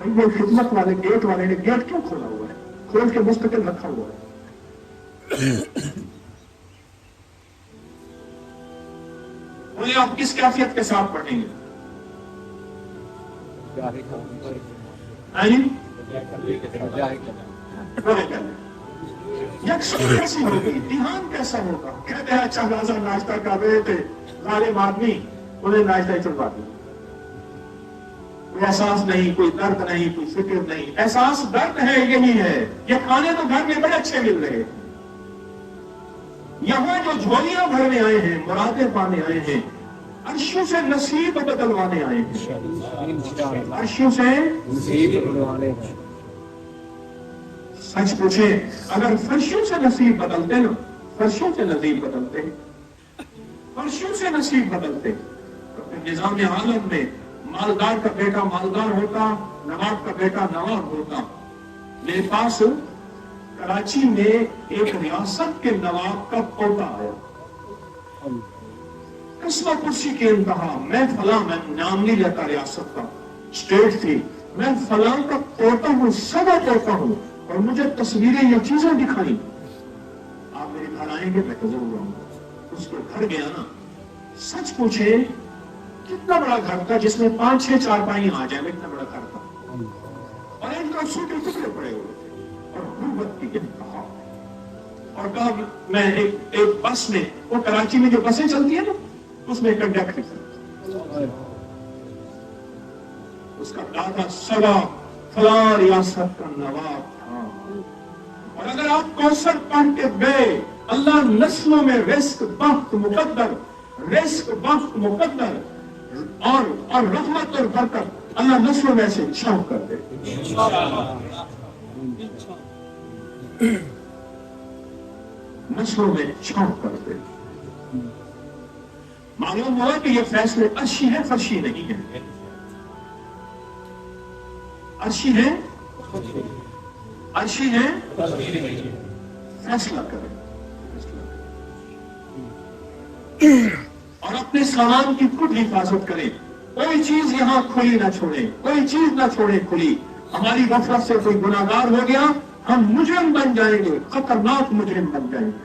ये खिदमत वाले गेट वाले ने गेट क्यों खोला हुआ है, खोल के मुस्तकिल रखा हुआ है? बोले आप किस कैफियत के साथ पढ़ेंगे? यकसुर कैसी होगी, ध्यान कैसा होगा? कहते हैं अच्छा खासा नाश्ता कर रहे थे जालिम आदमी, उन्हें नाश्ता ही चलवा दिया। कोई एहसास नहीं, कोई दर्द नहीं, कोई फिक्र नहीं। एहसास दर्द है, यही है। ये खाने तो घर में बड़े अच्छे मिल रहे हैं, यहां जो झोलियां भरने आए हैं, मुरादें पाने आए हैं, अर्शों से नसीब बदलवाने आए हैं, अर्शों से नसीब बदलवाने हैं। सच पूछे, अगर फर्शों से नसीब बदलते ना, फर्शों से नसीब बदलते, फर्शों से नसीब बदलते, तो निजाम आलम में मालदार का बेटा मालदार होता, नवाब का बेटा नवाब होता। मेरे पास कराची में एक रियासत के नवाब का पोता आया, कस्बा कुर्सी के इंतहा, मैं फला, मैं नाम नहीं लेता रियासत का, स्टेट थी, मैं फला का पोता हूँ, सदा पोता हूँ, और मुझे तस्वीरें या चीजें दिखाई। आप मेरे घर आएंगे, मैं जरूर आऊंगा। उसके घर गया ना, सच पूछे कितना बड़ा घर था, जिसमें 5-6 चारपाई आ जाए, इतना बड़ा घर था, और एक तरफ सूखे टुकड़े पड़े हुए थे, और गुर्बत की इंतहा। और कहा मैं एक बस में, वो कराची में जो बसें चलती है ना, उसमें कंडक्टर था, उसका दादा सगा फला रियासत का नवाब था। और अगर आप कौसर पढ़ के गए, अल्लाह नस्लों में रिस्क बख्त मुकद्दर, रिस्क बख्त मुकद्दर और रहमत और बरकत अल्लाह नस्लों में से छाव कर दे। नस्लों में छाव कर दे। मालूम हुआ कि ये फैसले अर्शी है, फर्शी नहीं है। अर्शी है, अर्शी है, फैसला करें और अपने सामान की खुद हिफाजत करें। कोई चीज यहां खुली ना छोड़े, कोई चीज ना छोड़े खुली। हमारी गफलत से कोई गुनाहगार हो गया, हम मुजरिम बन जाएंगे, खतरनाक मुजरिम बन जाएंगे।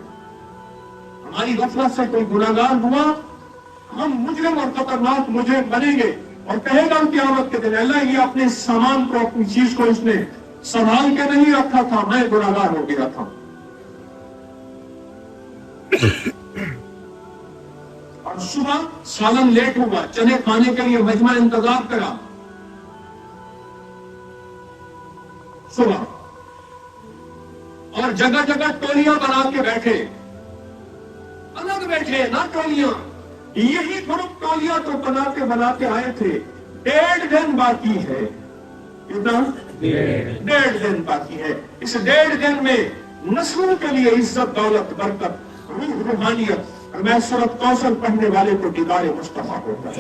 हमारी गफलत से कोई गुनाहगार हुआ, हम मुजरिम और खतरनाक मुजरिम बनेंगे, और कहेगा क़यामत के दिन, अल्लाह ये अपने सामान को, अपनी चीज को इसने संभाल के नहीं रखा था, मैं गुनाहगार हो गया था। और सुबह सालन लेट हुआ, चने खाने के लिए मजमा इंतजार करा, सुबह, और जगह जगह टोलियां बना के बैठे, अलग बैठे ना टोलियां, यही ग्रुप टोलियां तो बनाते आए थे। 1.5 दिन बाकी है, कितना? 1.5 दिन बाकी है। इस 1.5 दिन में नस्लों के लिए इज्जत, दौलत, बरकत, रूह, रूहानियत। और मैं सूरत कौसर पढ़ने वाले को दीदार मुस्तफा होता है,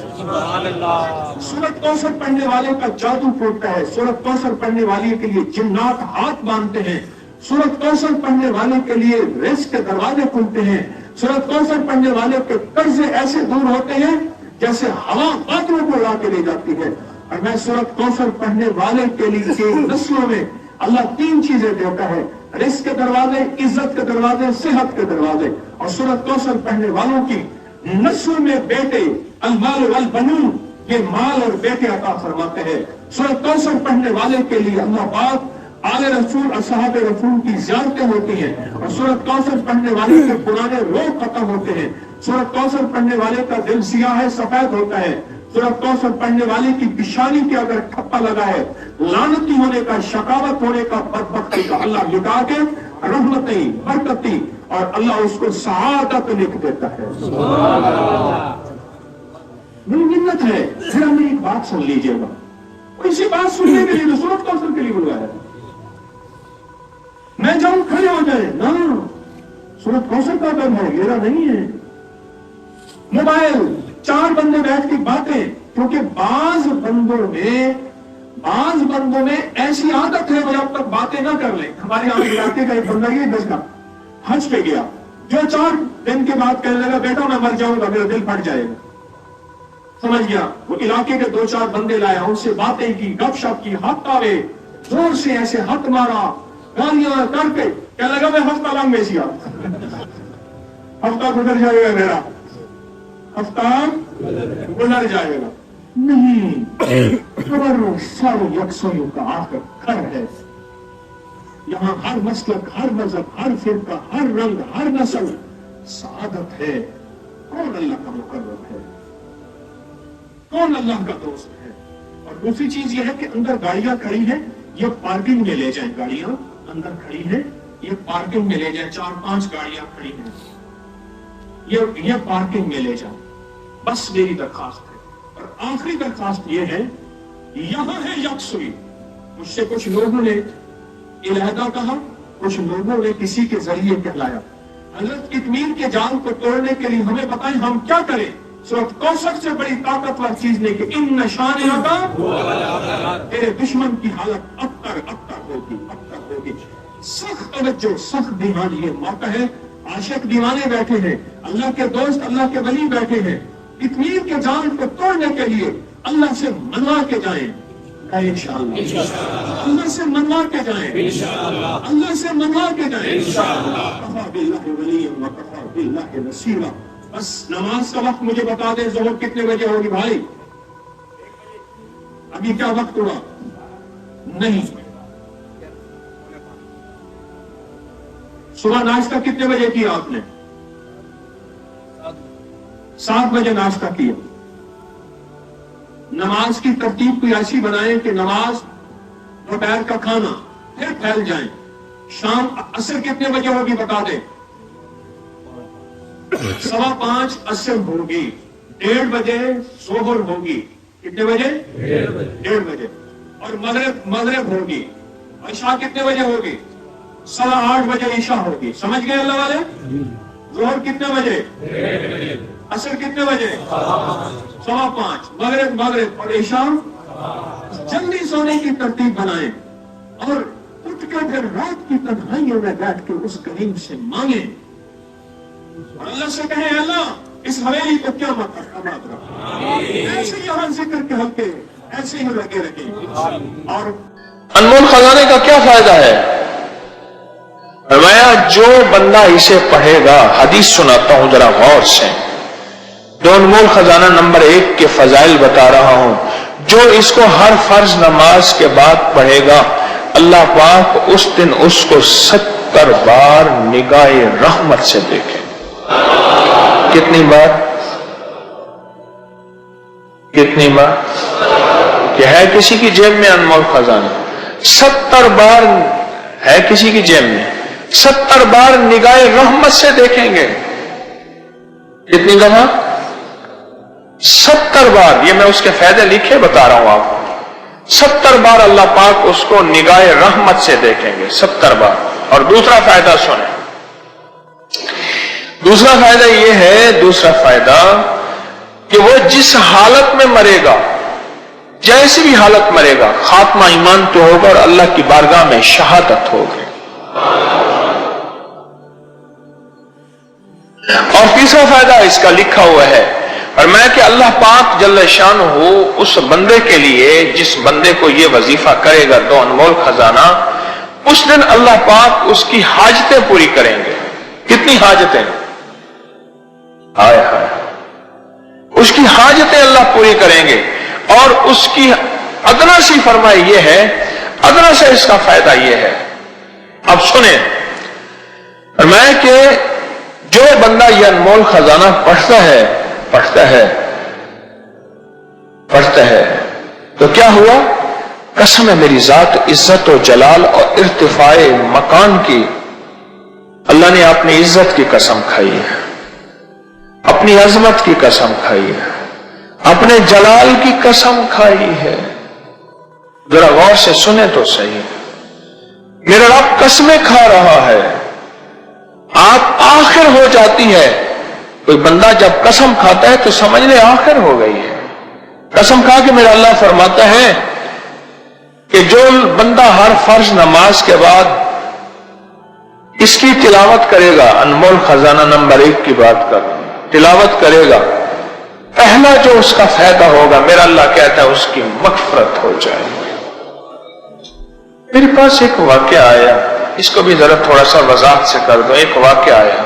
सूरत कौसर पढ़ने वाले का जादू फूटता है, सूरत कौसर पढ़ने वाले के लिए जिन्नात हाथ बांधते हैं, सूरत कौसर पढ़ने वाले के लिए रिस्क के दरवाजे खुलते हैं, सूरत कौसर पढ़ने वाले के कर्जे ऐसे दूर होते हैं जैसे हवा बादलों को ला के ले जाती है। और मैं सूरत कौसर पढ़ने वाले के लिए नस्लों में अल्लाह 3 चीजें देता है, रिस्क के दरवाजे, इज्जत के दरवाजे, सेहत के दरवाजे। और सूरत कौसर पढ़ने वालों की नस्ल में बेटे, अलमाल वल बनून, ये माल और बेटे अता फरमाते हैं। सूरत कौसर पढ़ने वाले के लिए अल्लाह पाक आले रसूल और साहब रसूल की ज़ियारतें होती हैं, और सूरत कौसर पढ़ने वाले के पुराने रोग खत्म होते हैं। सूरत कौसर पढ़ने वाले का दिल सियाह है, सफेद होता है। सूरत कौसर पढ़ने वाले की पेशानी के अगर ठप्पा लगा है, लानती होने का, शकावत होने का, बदबख्ती का अल्लाह मिटा के रहमती, बरकती, और अल्लाह उसको सआदत लिख देता है। मेरी मिन्नत है, जरा मेरी बात सुन लीजिएगा। इसी बात सुनने के लिए तो सूरत कौसर के लिए बुलाया है। मैं जाऊं खड़े हो जाए ना, सूरत कौसर का दम है, मेरा नहीं है। मोबाइल 4 बंदे बैठ के बातें, क्योंकि बाज बंदों में ऐसी आदत है वो जब तक बातें ना कर ले। हमारे यहाँ इलाके का एक बंदा ये दसना हज पे गया, जो 4 दिन के बाद कहने लगा बेटा मैं मर जाऊंगा, मेरा दिल फट जाएगा। समझ गया। वो इलाके के 2-4 बंदे लाया, उनसे बातें की, गपशप की, हाथ तावे, जोर से ऐसे हाथ मारा, गालियां करके क्या लगा मैं हफ्ता लंग में सिया हफ्ता गुजर जाएगा मेरा, हफ्ता गुजर जाएगा। नहीं, खबर सारे यकसों का आखिर घर है। यहाँ हर मसलक, हर मजहब, हर फिरका, हर रंग, हर नस्ल सादत है। कौन अल्लाह का मुकर्रम है, कौन अल्लाह का दोस्त है। और दूसरी चीज यह है कि अंदर गाड़ियां खड़ी हैं, ये पार्किंग में ले जाएं। गाड़ियां अंदर खड़ी हैं, ये पार्किंग में ले जाएं। 4-5 गाड़ियां खड़ी हैं, ये पार्किंग में ले जाओ, बस मेरी दरखास्त है। और आखिरी दरखास्त ये है, यहां है यकसुई। मुझसे कुछ लोगों ने इलाहा कहा, कुछ लोगों ने किसी के जरिए कहलाया। हजरत कितमीर के जाल को तोड़ने के लिए हमें बताएं हम क्या करें। सूरत कौसर से बड़ी ताकतवर चीज नहीं कि इन निशानियों का तेरे दुश्मन की हालत अबतर होगी, अबतर होगी। सख्त तवज्जो, सख्त ध्यान, ये मौका है। आशिक दीवाने बैठे हैं, अल्लाह के दोस्त, अल्लाह के वली बैठे हैं। कितमीर के जाल को तोड़ने के लिए अल्लाह से मनवा के जाएं इंशाअल्लाह, अल्लाह से मनवा के जाएं इंशाअल्लाह, अल्लाह से मनवा के जाएं इंशाअल्लाह। कफा बिल्लाहि वलिय्यन व कफा बिल्लाहि नसीरा। बस नमाज का वक्त मुझे बता दें, ज़ोहर कितने बजे होगी भाई? अभी क्या वक्त हुआ? नहीं। सुबह नाश्ता कितने बजे किया आपने? 7 बजे नाश्ता किया। नमाज की तरतीब कोई ऐसी बनाएं कि नमाज, दोपहर का खाना, फिर फैल जाएं। शाम असर कितने बजे होगी बता दें? 5:15 असर होगी, 1:30 बजे ज़ोहर होगी। कितने बजे? 1:30 बजे। और मगरिब होगी। ईशा कितने बजे होगी? 8:15 बजे ईशा होगी। समझ गए अल्लाह वाले? ज़ोहर कितने बजे? असर कितने बजे? 5:15। मगरिब और ईशा। जल्दी सोने की तरतीब बनाएं और उठ के फिर रात की तन्हाइयों में बैठ के उस करीम से मांगे और अल्लाह से कहें, अल्लाह इस हवेली को क्या मत ऐसे ही यहाँ जिक्र के हल्के ऐसे ही लगे रहे। और अनमोल खजाने का क्या फायदा है? फरमाया जो बंदा इसे पढ़ेगा, हदीस सुनाता हूं जरा गौर से, जो अनमोल खजाना नंबर 1 के फजाइल बता रहा हूं, जो इसको हर फर्ज नमाज के बाद पढ़ेगा, अल्लाह पाक उस दिन उसको 70 बार निगाहे रहमत से देखे। कितनी बार? कितनी बार? क्या है किसी की जेब में अनमोल खजाना? 70 बार है किसी की जेब में, 70 बार निगाहे रहमत से देखेंगे। कितनी दफा? 70 बार। ये मैं उसके फायदे लिखे बता रहा हूं आपको। 70 बार अल्लाह पाक उसको निगाहे रहमत से देखेंगे, 70 बार। और दूसरा फायदा सुने, दूसरा फायदा ये है, दूसरा फायदा कि वो जिस हालत में मरेगा, जैसी भी हालत मरेगा, खात्मा ईमान तो होगा और अल्लाह की बारगाह में शहादत होगी। और तीसरा फायदा इसका लिखा हुआ है, और मैं कि अल्लाह पाक जल्ल शान हो उस बंदे के लिए, जिस बंदे को ये वजीफा करेगा, तो अनमोल खजाना, उस दिन अल्लाह पाक उसकी हाजतें पूरी करेंगे। कितनी हाजतें? हाय हाय, उसकी हाजतें अल्लाह पूरी करेंगे। और उसकी अदना सी फरमाई ये है, अदना से इसका फायदा ये है, अब सुने, फरमाया कि जो बंदा ये अनमोल खजाना पढ़ता है तो क्या हुआ? कसम है मेरी जात इज्जत और जलाल और इर्तिफाए मकान की, अल्लाह ने अपनी इज्जत की कसम खाई है, अपनी अजमत की कसम खाई है, अपने जलाल की कसम खाई है। जरा गौर से सुने तो सही, मेरा रब कसमें खा रहा है। आप आखिर हो जाती है। कोई बंदा जब कसम खाता है तो समझ ले आखिर हो गई है। कसम खा के मेरा अल्लाह फरमाता है कि जो बंदा हर फर्ज नमाज के बाद इसकी तिलावत करेगा, अनमोल खजाना नंबर 1 की बात कर रहा हूं, तिलावत करेगा, پہلا جو اس کا فائدہ ہوگا، میرا اللہ کہتا ہے اس کی مغفرت ہو جائے گی۔ میرے پاس ایک واقعہ آیا، اس کو بھی ذرا تھوڑا سا وضاحت سے کر دو۔ ایک واقعہ آیا،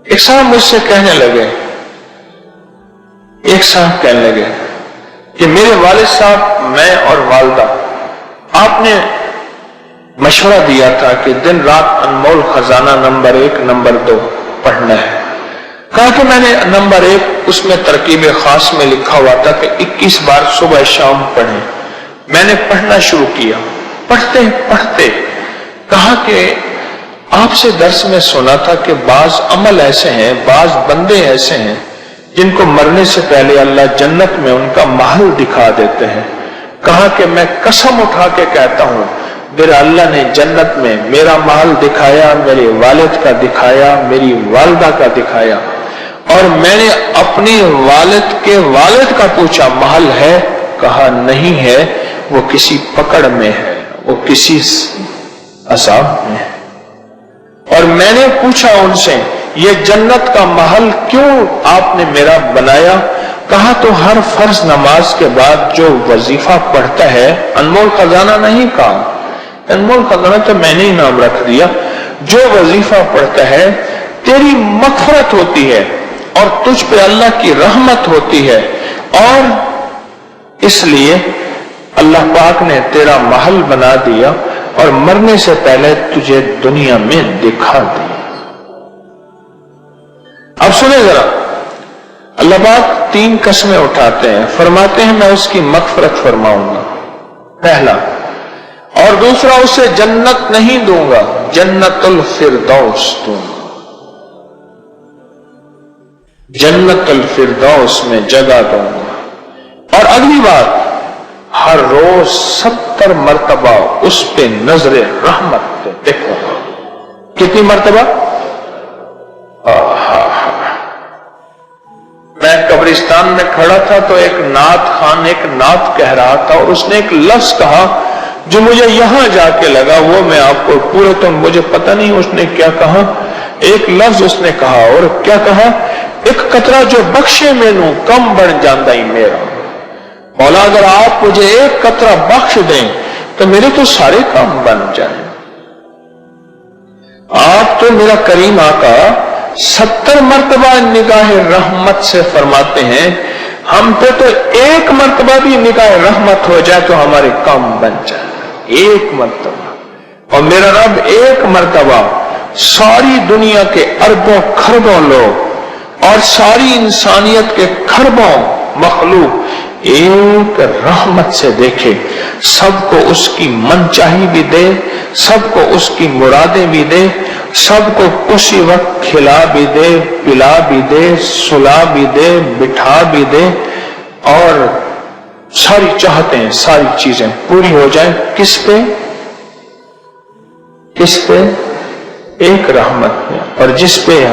ایک صاحب مجھ سے کہنے لگے کہ میرے والد صاحب، میں اور والدہ، آپ نے مشورہ دیا تھا کہ دن رات انمول خزانہ نمبر 1 نمبر 2 پڑھنا ہے۔ کہا کہ میں نے نمبر 1 اس میں ترکیب خاص میں لکھا ہوا تھا کہ 21 بار صبح شام پڑھیں۔ میں نے پڑھنا شروع کیا، پڑھتے پڑھتے کہا کہ آپ سے درس میں سنا تھا کہ بعض عمل ایسے ہیں، بعض بندے ایسے ہیں جن کو مرنے سے پہلے اللہ جنت میں ان کا محل دکھا دیتے ہیں۔ کہا کہ میں قسم اٹھا کے کہتا ہوں، میرا اللہ نے جنت میں میرا محل دکھایا، میرے والد کا دکھایا، میری والدہ کا دکھایا، اور میں نے اپنی والد کے والد کا پوچھا محل ہے؟ کہا نہیں ہے، وہ کسی پکڑ میں ہے، وہ کسی عذاب میں ہے۔ اور میں نے پوچھا ان سے، یہ جنت کا محل کیوں آپ نے میرا بنایا؟ کہا تو ہر فرض نماز کے بعد جو وظیفہ پڑھتا ہے، انمول خزانہ نہیں کہا، انمول خزانہ تو میں نے ہی نام رکھ دیا، جو وظیفہ پڑھتا ہے تیری مغفرت ہوتی ہے اور تجھ پہ اللہ کی رحمت ہوتی ہے، اور اس لیے اللہ پاک نے تیرا محل بنا دیا اور مرنے سے پہلے تجھے دنیا میں دکھا دیا۔ اب سنیں ذرا، اللہ پاک 3 قسمیں اٹھاتے ہیں، فرماتے ہیں میں اس کی مغفرت فرماؤں گا، پہلا، اور دوسرا اسے جنت نہیں دوں گا، جنت الفردوس دوں گا، جنت الفردوس میں جگہ دوں گا۔ اور اگلی بات، ہر روز 70 مرتبہ اس پہ نظر رحمت دیکھو گا۔ کتنی مرتبہ؟ میں قبرستان میں کھڑا تھا تو ایک نعت خان ایک نعت کہہ رہا تھا، اور اس نے ایک لفظ کہا جو مجھے یہاں جا کے لگا، وہ میں آپ کو پورے تو مجھے پتہ نہیں اس نے کیا کہا۔ ایک لفظ اس نے کہا، اور کیا کہا؟ ایک قطرہ جو بخشے مینوں کم بن جاندہ ہی میرا۔ مولا اگر آپ مجھے ایک قطرہ بخش دیں تو میرے تو سارے کام بن جائیں۔ آپ تو میرا کریم آقا 70 مرتبہ نگاہ رحمت سے فرماتے ہیں، ہم پہ تو ایک مرتبہ بھی نگاہ رحمت ہو جائے تو ہمارے کام بن جائے، ایک مرتبہ۔ اور میرا رب ایک مرتبہ ساری دنیا کے اربوں خربوں لوگ اور ساری انسانیت کے خربوں مخلوق ایک رحمت سے دیکھے، سب کو اس کی من چاہی بھی دے، سب کو اس کی مرادیں بھی دے، سب کو اسی وقت کھلا بھی دے، پلا بھی دے، سلا بھی دے، بٹھا بھی دے، اور ساری چاہتیں ساری چیزیں پوری ہو جائیں۔ کس پہ؟ کس پہ؟ ایک رحمت پہ، اور جس پہ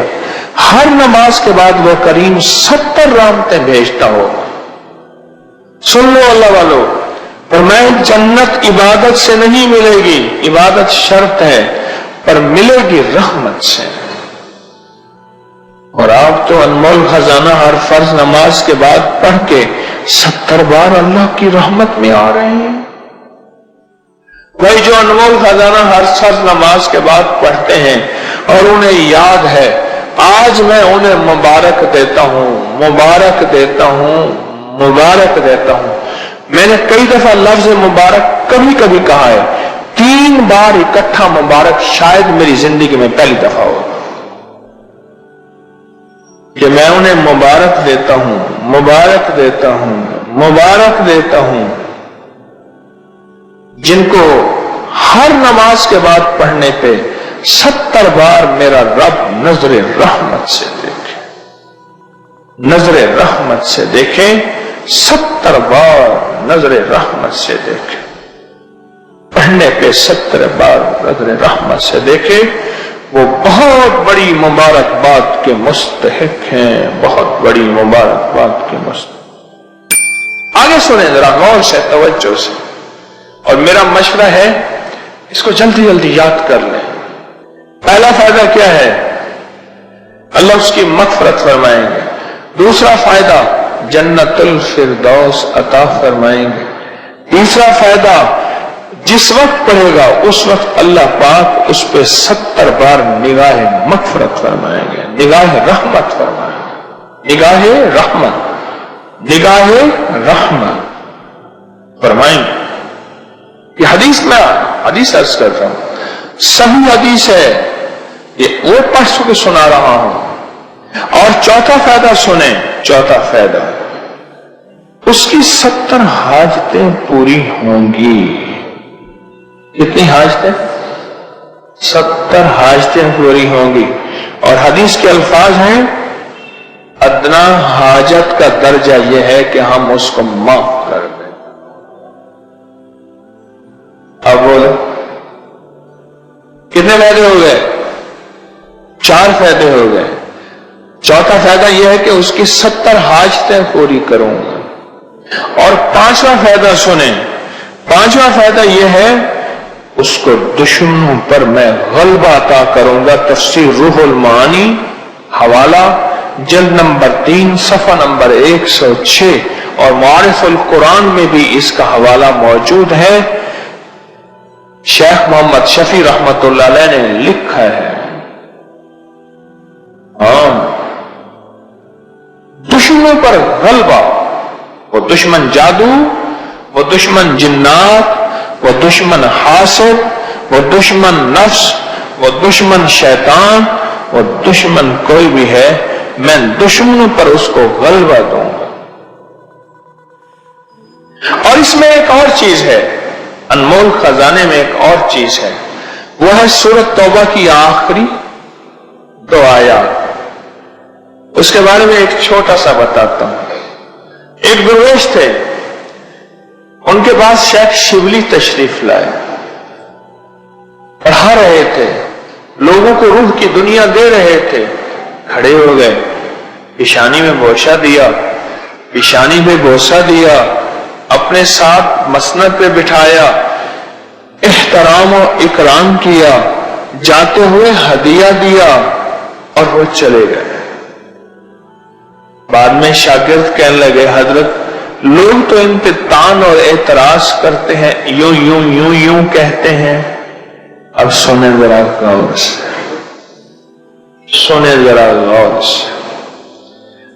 ہر نماز کے بعد وہ کریم 70 رحمتیں بھیجتا ہو۔ سن لو اللہ والو، فرمائے جنت عبادت سے نہیں ملے گی، عبادت شرط ہے، پر ملے گی رحمت سے۔ اور آپ تو انمول خزانہ ہر فرض نماز کے بعد پڑھ کے 70 بار اللہ کی رحمت میں آ رہے ہیں۔ وہی جو انمول خزانہ ہر فرض نماز کے بعد پڑھتے ہیں اور انہیں یاد ہے، آج میں انہیں مبارک دیتا ہوں، مبارک دیتا ہوں، مبارک دیتا ہوں۔ میں نے کئی دفعہ لفظ مبارک کبھی کبھی کہا ہے، 3 بار اکٹھا مبارک شاید میری زندگی میں پہلی دفعہ ہو کہ میں انہیں مبارک دیتا ہوں، مبارک دیتا ہوں، مبارک دیتا ہوں، جن کو ہر نماز کے بعد پڑھنے پہ 70 بار میرا رب نظر رحمت سے دیکھے، نظر رحمت سے دیکھے، 70 بار نظر رحمت سے دیکھے، پڑھنے پہ 70 بار نظر رحمت سے دیکھے، وہ بہت بڑی مبارکباد کے مستحق ہیں، بہت بڑی مبارکباد کے مستحق۔ آگے سنیں ذرا غور سے، توجہ سے، اور میرا مشورہ ہے اس کو جلدی جلدی یاد کر لیں۔ پہلا فائدہ کیا ہے؟ اللہ اس کی مغفرت فرمائیں گے، دوسرا فائدہ جنت الفردوس عطا فرمائیں گے. تیسرا فائدہ جس وقت پڑھے گا اس وقت اللہ پاک اس پہ 70 بار نگاہ مغفرت فرمائیں گے, نگاہ رحمت فرمائیں گے, نگاہ رحمت فرمائیں گے. یہ حدیث میں حدیث عرض کرتا ہوں, صحیح حدیث ہے, یہ وہ پڑھ کے سنا رہا ہوں. اور چوتھا فائدہ سنیں, چوتھا فائدہ اس کی 70 حاجتیں پوری ہوں گی. کتنی حاجتیں؟ 70 حاجتیں پوری ہوں گی. اور حدیث کے الفاظ ہیں ادنا حاجت کا درجہ یہ ہے کہ ہم اس کو معاف کر دیں. اب بولو کتنے فائدے ہو گئے؟ 4 فائدے ہو گئے. چوتھا فائدہ یہ ہے کہ اس کی 70 حاجتیں پوری کروں گا. اور 5واں فائدہ سنیں, 5واں فائدہ یہ ہے اس کو دشمنوں پر میں غلبہ عطا کروں گا. تفسیر روح المعانی حوالہ جلد نمبر 3 صفحہ نمبر 106 اور معارف القرآن میں بھی اس کا حوالہ موجود ہے. شیخ محمد شفیع رحمت اللہ علیہ نے لکھا ہے. دشمنوں پر غلبہ, وہ دشمن جادو, وہ دشمن جنات, وہ دشمن حاسد, وہ دشمن نفس, وہ دشمن شیطان, وہ دشمن کوئی بھی ہے, میں دشمنوں پر اس کو غلبہ دوں گا. اور اس میں ایک اور چیز ہے, انمول خزانے میں ایک اور چیز ہے, وہ ہے سورۃ توبہ کی آخری 2 آیات. اس کے بارے میں ایک چھوٹا سا بتاتا ہوں. ایک درویش تھے, ان کے پاس شیخ شبلی تشریف لائے, پڑھا رہے تھے, لوگوں کو روح کی دنیا دے رہے تھے. کھڑے ہو گئے, پیشانی میں بوسہ دیا, پیشانی پہ بوسہ دیا, اپنے ساتھ مسند پہ بٹھایا, احترام و اکرام کیا, جاتے ہوئے ہدیہ دیا اور وہ چلے گئے. بعد میں شاگرد کہنے لگے حضرت لوگ تو ان پہ تان اور اعتراض کرتے ہیں, یوں یوں یوں یوں کہتے ہیں. اب سنیں ذرا غور سے, سنیں ذرا غور سے.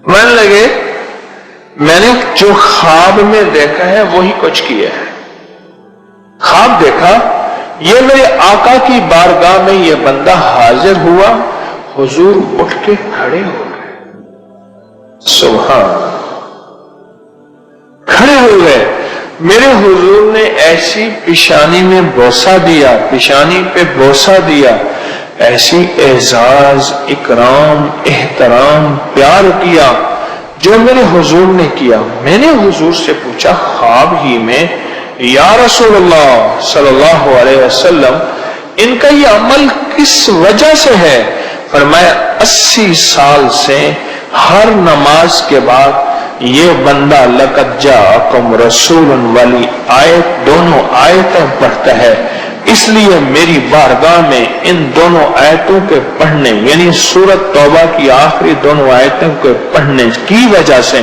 من لگے میں نے جو خواب میں دیکھا ہے وہی کچھ کیا ہے. خواب دیکھا یہ میرے آقا کی بارگاہ میں یہ بندہ حاضر ہوا, حضور اٹھ کے کھڑے ہو گئے. سبحان, کھڑے ہو گئے. میرے حضور نے ایسی پیشانی میں بوسہ دیا, پیشانی پہ بوسہ دیا, ایسی اعزاز اکرام احترام پیار کیا جو میرے حضور نے کیا. میں نے حضور سے پوچھا خواب ہی میں, یا رسول اللہ صلی اللہ علیہ وسلم ان کا یہ عمل کس وجہ سے ہے؟ فرمایا 80 سال سے ہر نماز کے بعد یہ بندہ لقد جاءکم رسول والی آیت, دونوں آیتیں پڑھتا ہے, اس لیے میری بارگاہ میں ان دونوں آیتوں کے پڑھنے یعنی سورۃ توبہ کی آخری دونوں آیتوں کے پڑھنے کی وجہ سے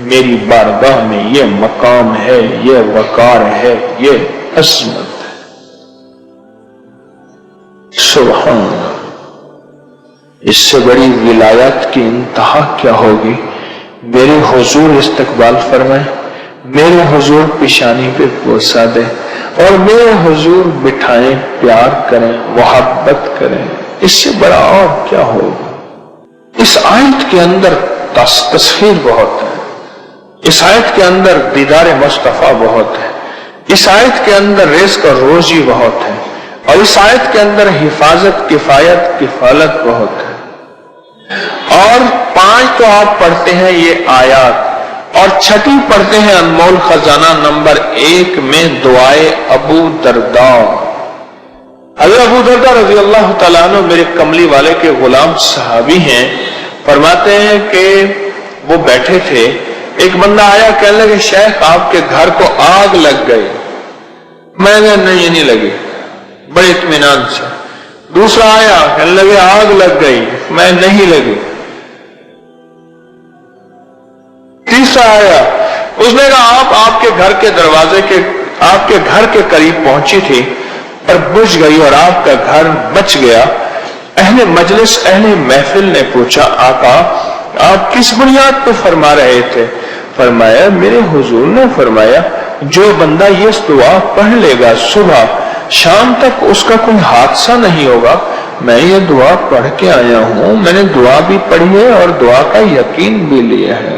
میری بارگاہ میں یہ مقام ہے, یہ وقار ہے, یہ عظمت ہے. سبحان اللہ. اس سے بڑی ولایت کی انتہا کیا ہوگی؟ میرے حضور استقبال فرمائے, میرے حضور پیشانی پہ بوسہ دے اور میرے حضور بٹھائیں, پیار کریں, محبت کریں. اس سے بڑا اور کیا ہوگا؟ اس آیت کے اندر تصویر بہت ہے, اس آیت کے اندر دیدار مصطفیٰ بہت ہے, اس آیت کے اندر رزق اور روزی بہت ہے, اور اس آیت کے اندر حفاظت کفایت کفالت بہت ہے. اور 5 تو آپ پڑھتے ہیں یہ آیات, اور 6 پڑھتے ہیں انمول خزانہ نمبر 1 میں دعائے ابو درداء. حضرت ابو درداء رضی اللہ تعالیٰ عنہ میرے کملی والے کے غلام صحابی ہیں. فرماتے ہیں کہ وہ بیٹھے تھے, ایک بندہ آیا, کہنے لگے شیخ آپ کے گھر کو آگ لگ گئی. میں نے نہیں لگی, بڑے اطمینان سے. دوسرا آیا, کہنے لگے آگ لگ گئی. میں نہیں لگی. تیسرا آیا, اس نے کہا آپ آپ کے گھر کے دروازے کے آپ کے گھر کے قریب پہنچی تھی اور بجھ گئی اور آپ کا گھر بچ گیا. اہل مجلس اہل محفل نے پوچھا آقا آپ کس بنیاد پہ فرما رہے تھے؟ فرمایا میرے حضور نے فرمایا جو بندہ یہ دعا پڑھ لے گا صبح شام تک اس کا کوئی حادثہ نہیں ہوگا. میں یہ دعا پڑھ کے آیا ہوں, میں نے دعا بھی پڑھی ہے اور دعا کا یقین بھی لیا ہے.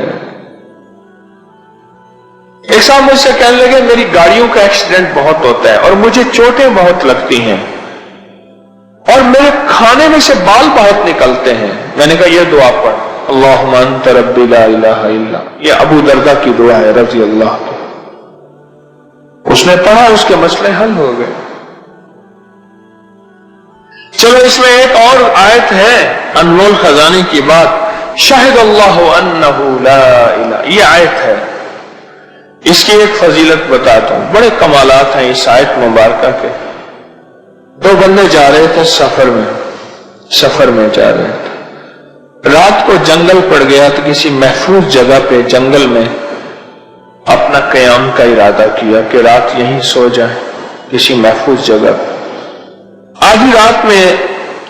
ایک صاحب مجھ سے کہنے لگے میری گاڑیوں کا ایکسیڈنٹ بہت ہوتا ہے اور مجھے چوٹیں بہت لگتی ہیں اور میرے کھانے میں سے بال بہت نکلتے ہیں. میں نے کہا یہ دعا پڑھ, اللہم انت ربی لا الہ الا. یہ ابو دردہ کی دعا ہے رضی اللہ عنہ. اس نے پڑھا, اس کے مسئلے حل ہو گئے. چلو اس میں ایک اور آیت ہے انمول خزانے کی بات, شاہد اللہ انہ لا الہ, یہ آیت ہے. اس کی ایک فضیلت بتاتا ہوں, بڑے کمالات ہیں اس آیت مبارکہ کے. دو بندے جا رہے تھے سفر میں جا رہے تھے. رات کو جنگل پڑ گیا تو کسی محفوظ جگہ پہ جنگل میں اپنا قیام کا ارادہ کیا کہ رات یہیں سو جائیں کسی محفوظ جگہ پہ. آدھی رات میں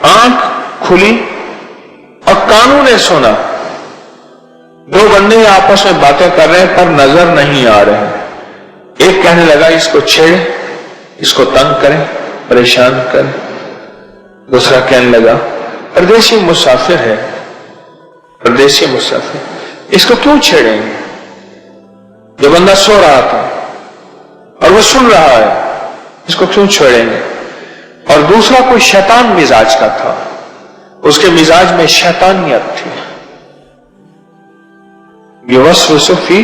آنکھ کھلی اور کانوں نے سنا دو بندے آپس میں باتیں کر رہے ہیں پر نظر نہیں آ رہے. ایک کہنے لگا اس کو چھیڑے, اس کو تنگ کریں, پریشان کریں. دوسرا کہنے لگا پردیسی مسافر ہے, پردیسی مسافر, اس کو کیوں چھیڑیں گے؟ جو بندہ سو رہا تھا اور وہ سن رہا ہے, اس کو کیوں چھیڑیں گے؟ اور دوسرا کوئی شیطان مزاج کا تھا, اس کے مزاج میں شیطانیت تھی. یوسوس فی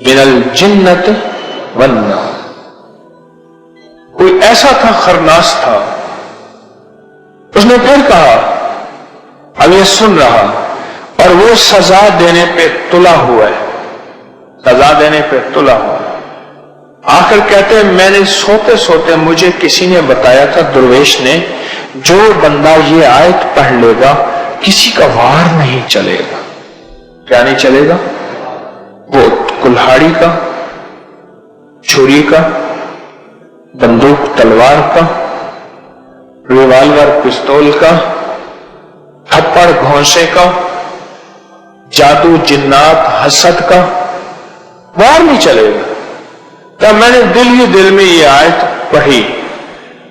من الجنت والناس, کوئی ایسا تھا خرناس تھا. اس نے پھر کہا, اب یہ سن رہا اور وہ سزا دینے پہ تلا ہوا ہے, سزا دینے پہ تلا ہوا. آخر کہتے ہیں میں نے سوتے سوتے مجھے کسی نے بتایا تھا, درویش نے, جو بندہ یہ آیت پڑھ لے گا کسی کا وار نہیں چلے گا. کیا نہیں چلے گا؟ وہ کلہاڑی کا, چھری کا, بندوق تلوار کا, ریوالور پستول کا, تھپڑ گھونسے کا, جادو جنات حسد کا وار نہیں چلے گا. تو میں نے دل ہی دل میں یہ آیت پڑھی.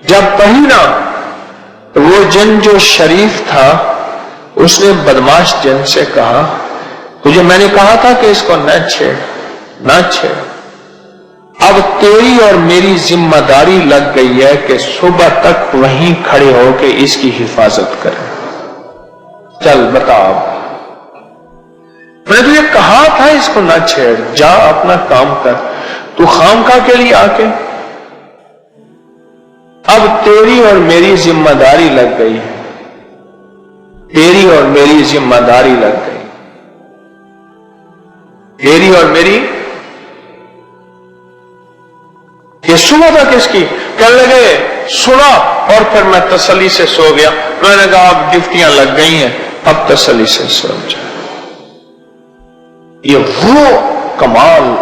جب پڑھی نا تو وہ جن جو شریف تھا اس نے بدماش جن سے کہا تجھے میں نے کہا تھا کہ اس کو نہ چھیڑ, نہ چھیڑ. اب تیری اور میری ذمہ داری لگ گئی ہے کہ صبح تک وہیں کھڑے ہو کے اس کی حفاظت کریں. چل بتا, میں نے تجھے کہا تھا اس کو نہ چھیڑ, جا اپنا کام کر, تو خامخواہ کے لیے آ کے. اب تیری اور میری ذمہ داری لگ گئی ہے, تیری اور میری ذمہ داری لگ گئی, تیری اور میری. یہ صبح تک اس کی کہنے لگے سنا اور پھر میں تسلی سے سو گیا. میں نے کہا اب ڈیوٹیاں لگ گئی ہیں, اب تسلی سے سو جائے. یہ وہ کمال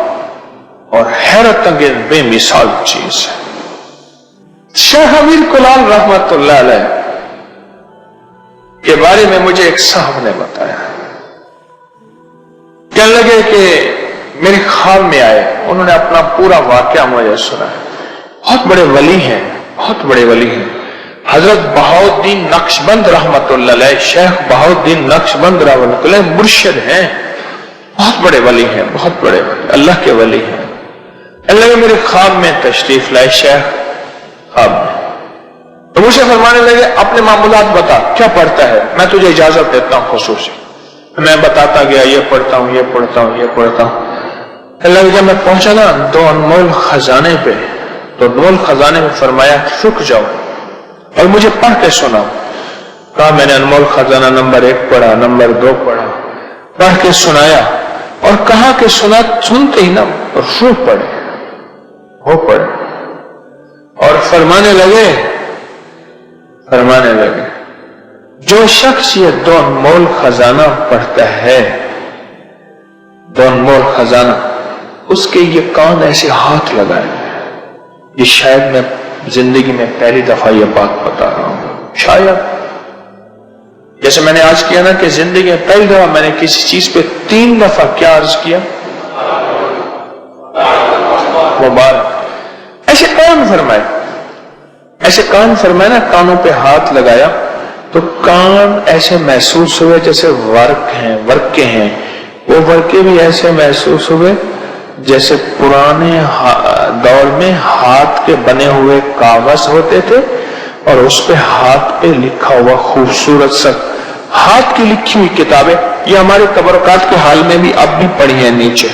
اور حیرت انگیز بے مثال چیز ہے. شیخ امیر کلال رحمت اللہ علیہ کے بارے میں مجھے ایک صاحب نے بتایا, کہنے لگے کہ میرے خواب میں آئے, انہوں نے اپنا پورا واقعہ مجھے سنا ہے. بہت بڑے ولی ہیں, بہت بڑے ولی ہیں. حضرت بہاؤالدین نقشبند رحمت اللہ علیہ, شیخ بہاؤالدین نقشبند رحمت اللہ علیہ مرشد ہیں, بہت بڑے ولی ہیں, بہت بڑے ولی, اللہ کے ولی ہیں. اللہ کے میرے خواب میں تشریف لائے شیخ, خواب میں. تو مجھے فرمانے لگے اپنے معمولات بتا, کیا پڑھتا ہے, میں تجھے اجازت دیتا ہوں خصوصی. میں بتاتا گیا یہ پڑھتا ہوں, یہ پڑھتا ہوں, یہ پڑھتا ہوں. اللہ جب میں پہنچا نا دو انمول خزانے پہ, تو انمول خزانے میں فرمایا رک جاؤ اور مجھے پڑھ کے سنا. کہا میں نے انمول خزانہ نمبر 1 پڑھا, نمبر 2 پڑھا, پڑھ کے سنایا اور کہا کہ سنتے ہی نا روح پڑے, ہو پڑے. اور فرمانے لگے جو شخص یہ دو انمول خزانہ پڑھتا ہے وہ انمول خزانہ، اس کے یہ کان ایسے ہاتھ لگائے، یہ شاید میں زندگی میں پہلی دفعہ یہ بات بتا رہا ہوں، شاید جیسے میں نے آج کیا نا کہ زندگی میں پہلی دفعہ میں نے کسی چیز پہ 3 دفعہ کیا عرض کیا، مبارک، ایسے کان فرمائے، ایسے کان فرمائے نا، کانوں پہ ہاتھ لگایا تو کان ایسے محسوس ہوئے جیسے ورقے ہیں، وہ ورقے بھی ایسے محسوس ہوئے جیسے پرانے دور میں ہاتھ کے بنے ہوئے کاغذ ہوتے تھے اور اس پہ ہاتھ پہ لکھا ہوا خوبصورت سا ہاتھ کی لکھی ہوئی کتابیں، یہ ہمارے تبرکات کے حال میں بھی اب بھی پڑھی ہیں نیچے،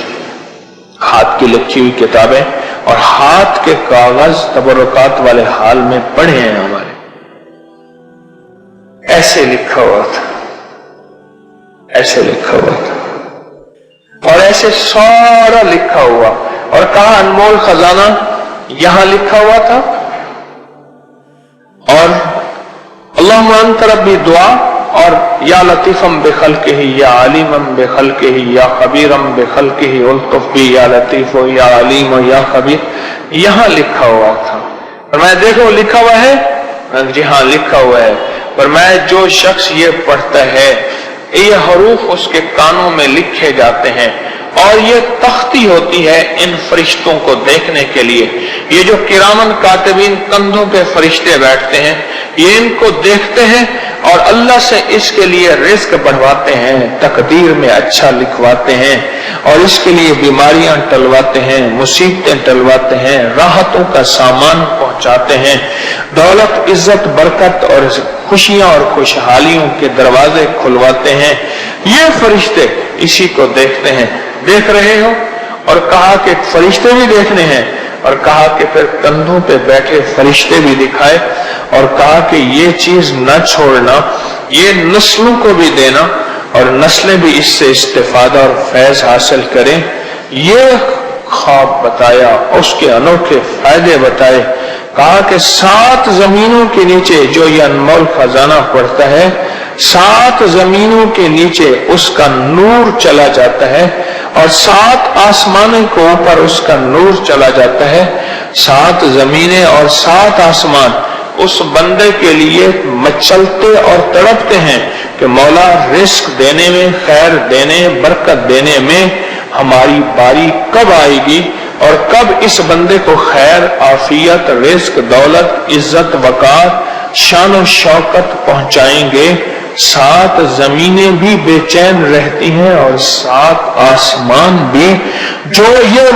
ہاتھ کی لکھی ہوئی کتابیں اور ہاتھ کے کاغذ تبرکات والے حال میں پڑھے ہیں ہمارے، ایسے لکھا ہوا تھا، ایسے لکھا ہوا تھا اور ایسے سارا لکھا ہوا، اور کہا انمول خزانہ یہاں لکھا ہوا تھا، اور اللہم انت ربی دعا، اور یا لطیفم بخلقہ یا علیمم بخلقہ یا خبیرم بخلقہ الطف بی یا لطیف یا علیم یا خبیر، یہاں لکھا ہوا تھا۔ اور میں دیکھو لکھا ہوا ہے، جی ہاں لکھا ہوا ہے، پر میں جو شخص یہ پڑھتا ہے یہ حروف اس کے کانوں میں لکھے جاتے ہیں، اور یہ تختی ہوتی ہے ان فرشتوں کو دیکھنے کے لیے، یہ جو کرامن کاتبین کندھوں پہ فرشتے بیٹھتے ہیں، یہ ان کو دیکھتے ہیں اور اللہ سے اس کے لیے رزق بڑھواتے ہیں، تقدیر میں اچھا لکھواتے ہیں، اور اس کے لیے بیماریاں ٹلواتے ہیں، مصیبتیں ٹلواتے ہیں، راحتوں کا سامان پہنچاتے ہیں، دولت، عزت، برکت اور خوشیاں اور خوشحالیوں کے دروازے کھلواتے ہیں۔ یہ فرشتے اسی کو دیکھتے ہیں، دیکھ رہے ہو، اور کہا کہ فرشتے بھی دیکھنے ہیں، اور کہا کہ پھر کندھوں پہ بیٹھے فرشتے بھی دکھائے، اور کہا کہ یہ چیز نہ چھوڑنا، یہ نسلوں کو بھی دینا، اور نسلیں بھی اس سے استفادہ اور فیض حاصل کریں۔ یہ خواب بتایا، اس کے انوکھے فائدے بتائے، کہا کہ 7 زمینوں کے نیچے جو یہ انمول خزانہ پڑھتا ہے، 7 زمینوں کے نیچے اس کا نور چلا جاتا ہے، اور 7 آسمانوں کے اوپر اس کا نور چلا جاتا ہے، 7 زمینیں اور 7 آسمان اس بندے کے لیے مچلتے اور تڑپتے ہیں کہ مولا رزق دینے میں، خیر دینے، برکت دینے میں ہماری باری کب آئے گی، اور کب اس بندے کو خیر، عافیت، رزق، دولت، عزت، وقار، شان و شوکت پہنچائیں گے۔ 7 زمینیں بھی بے چین رہتی ہیں اور 7 آسمان بھی، جو یہ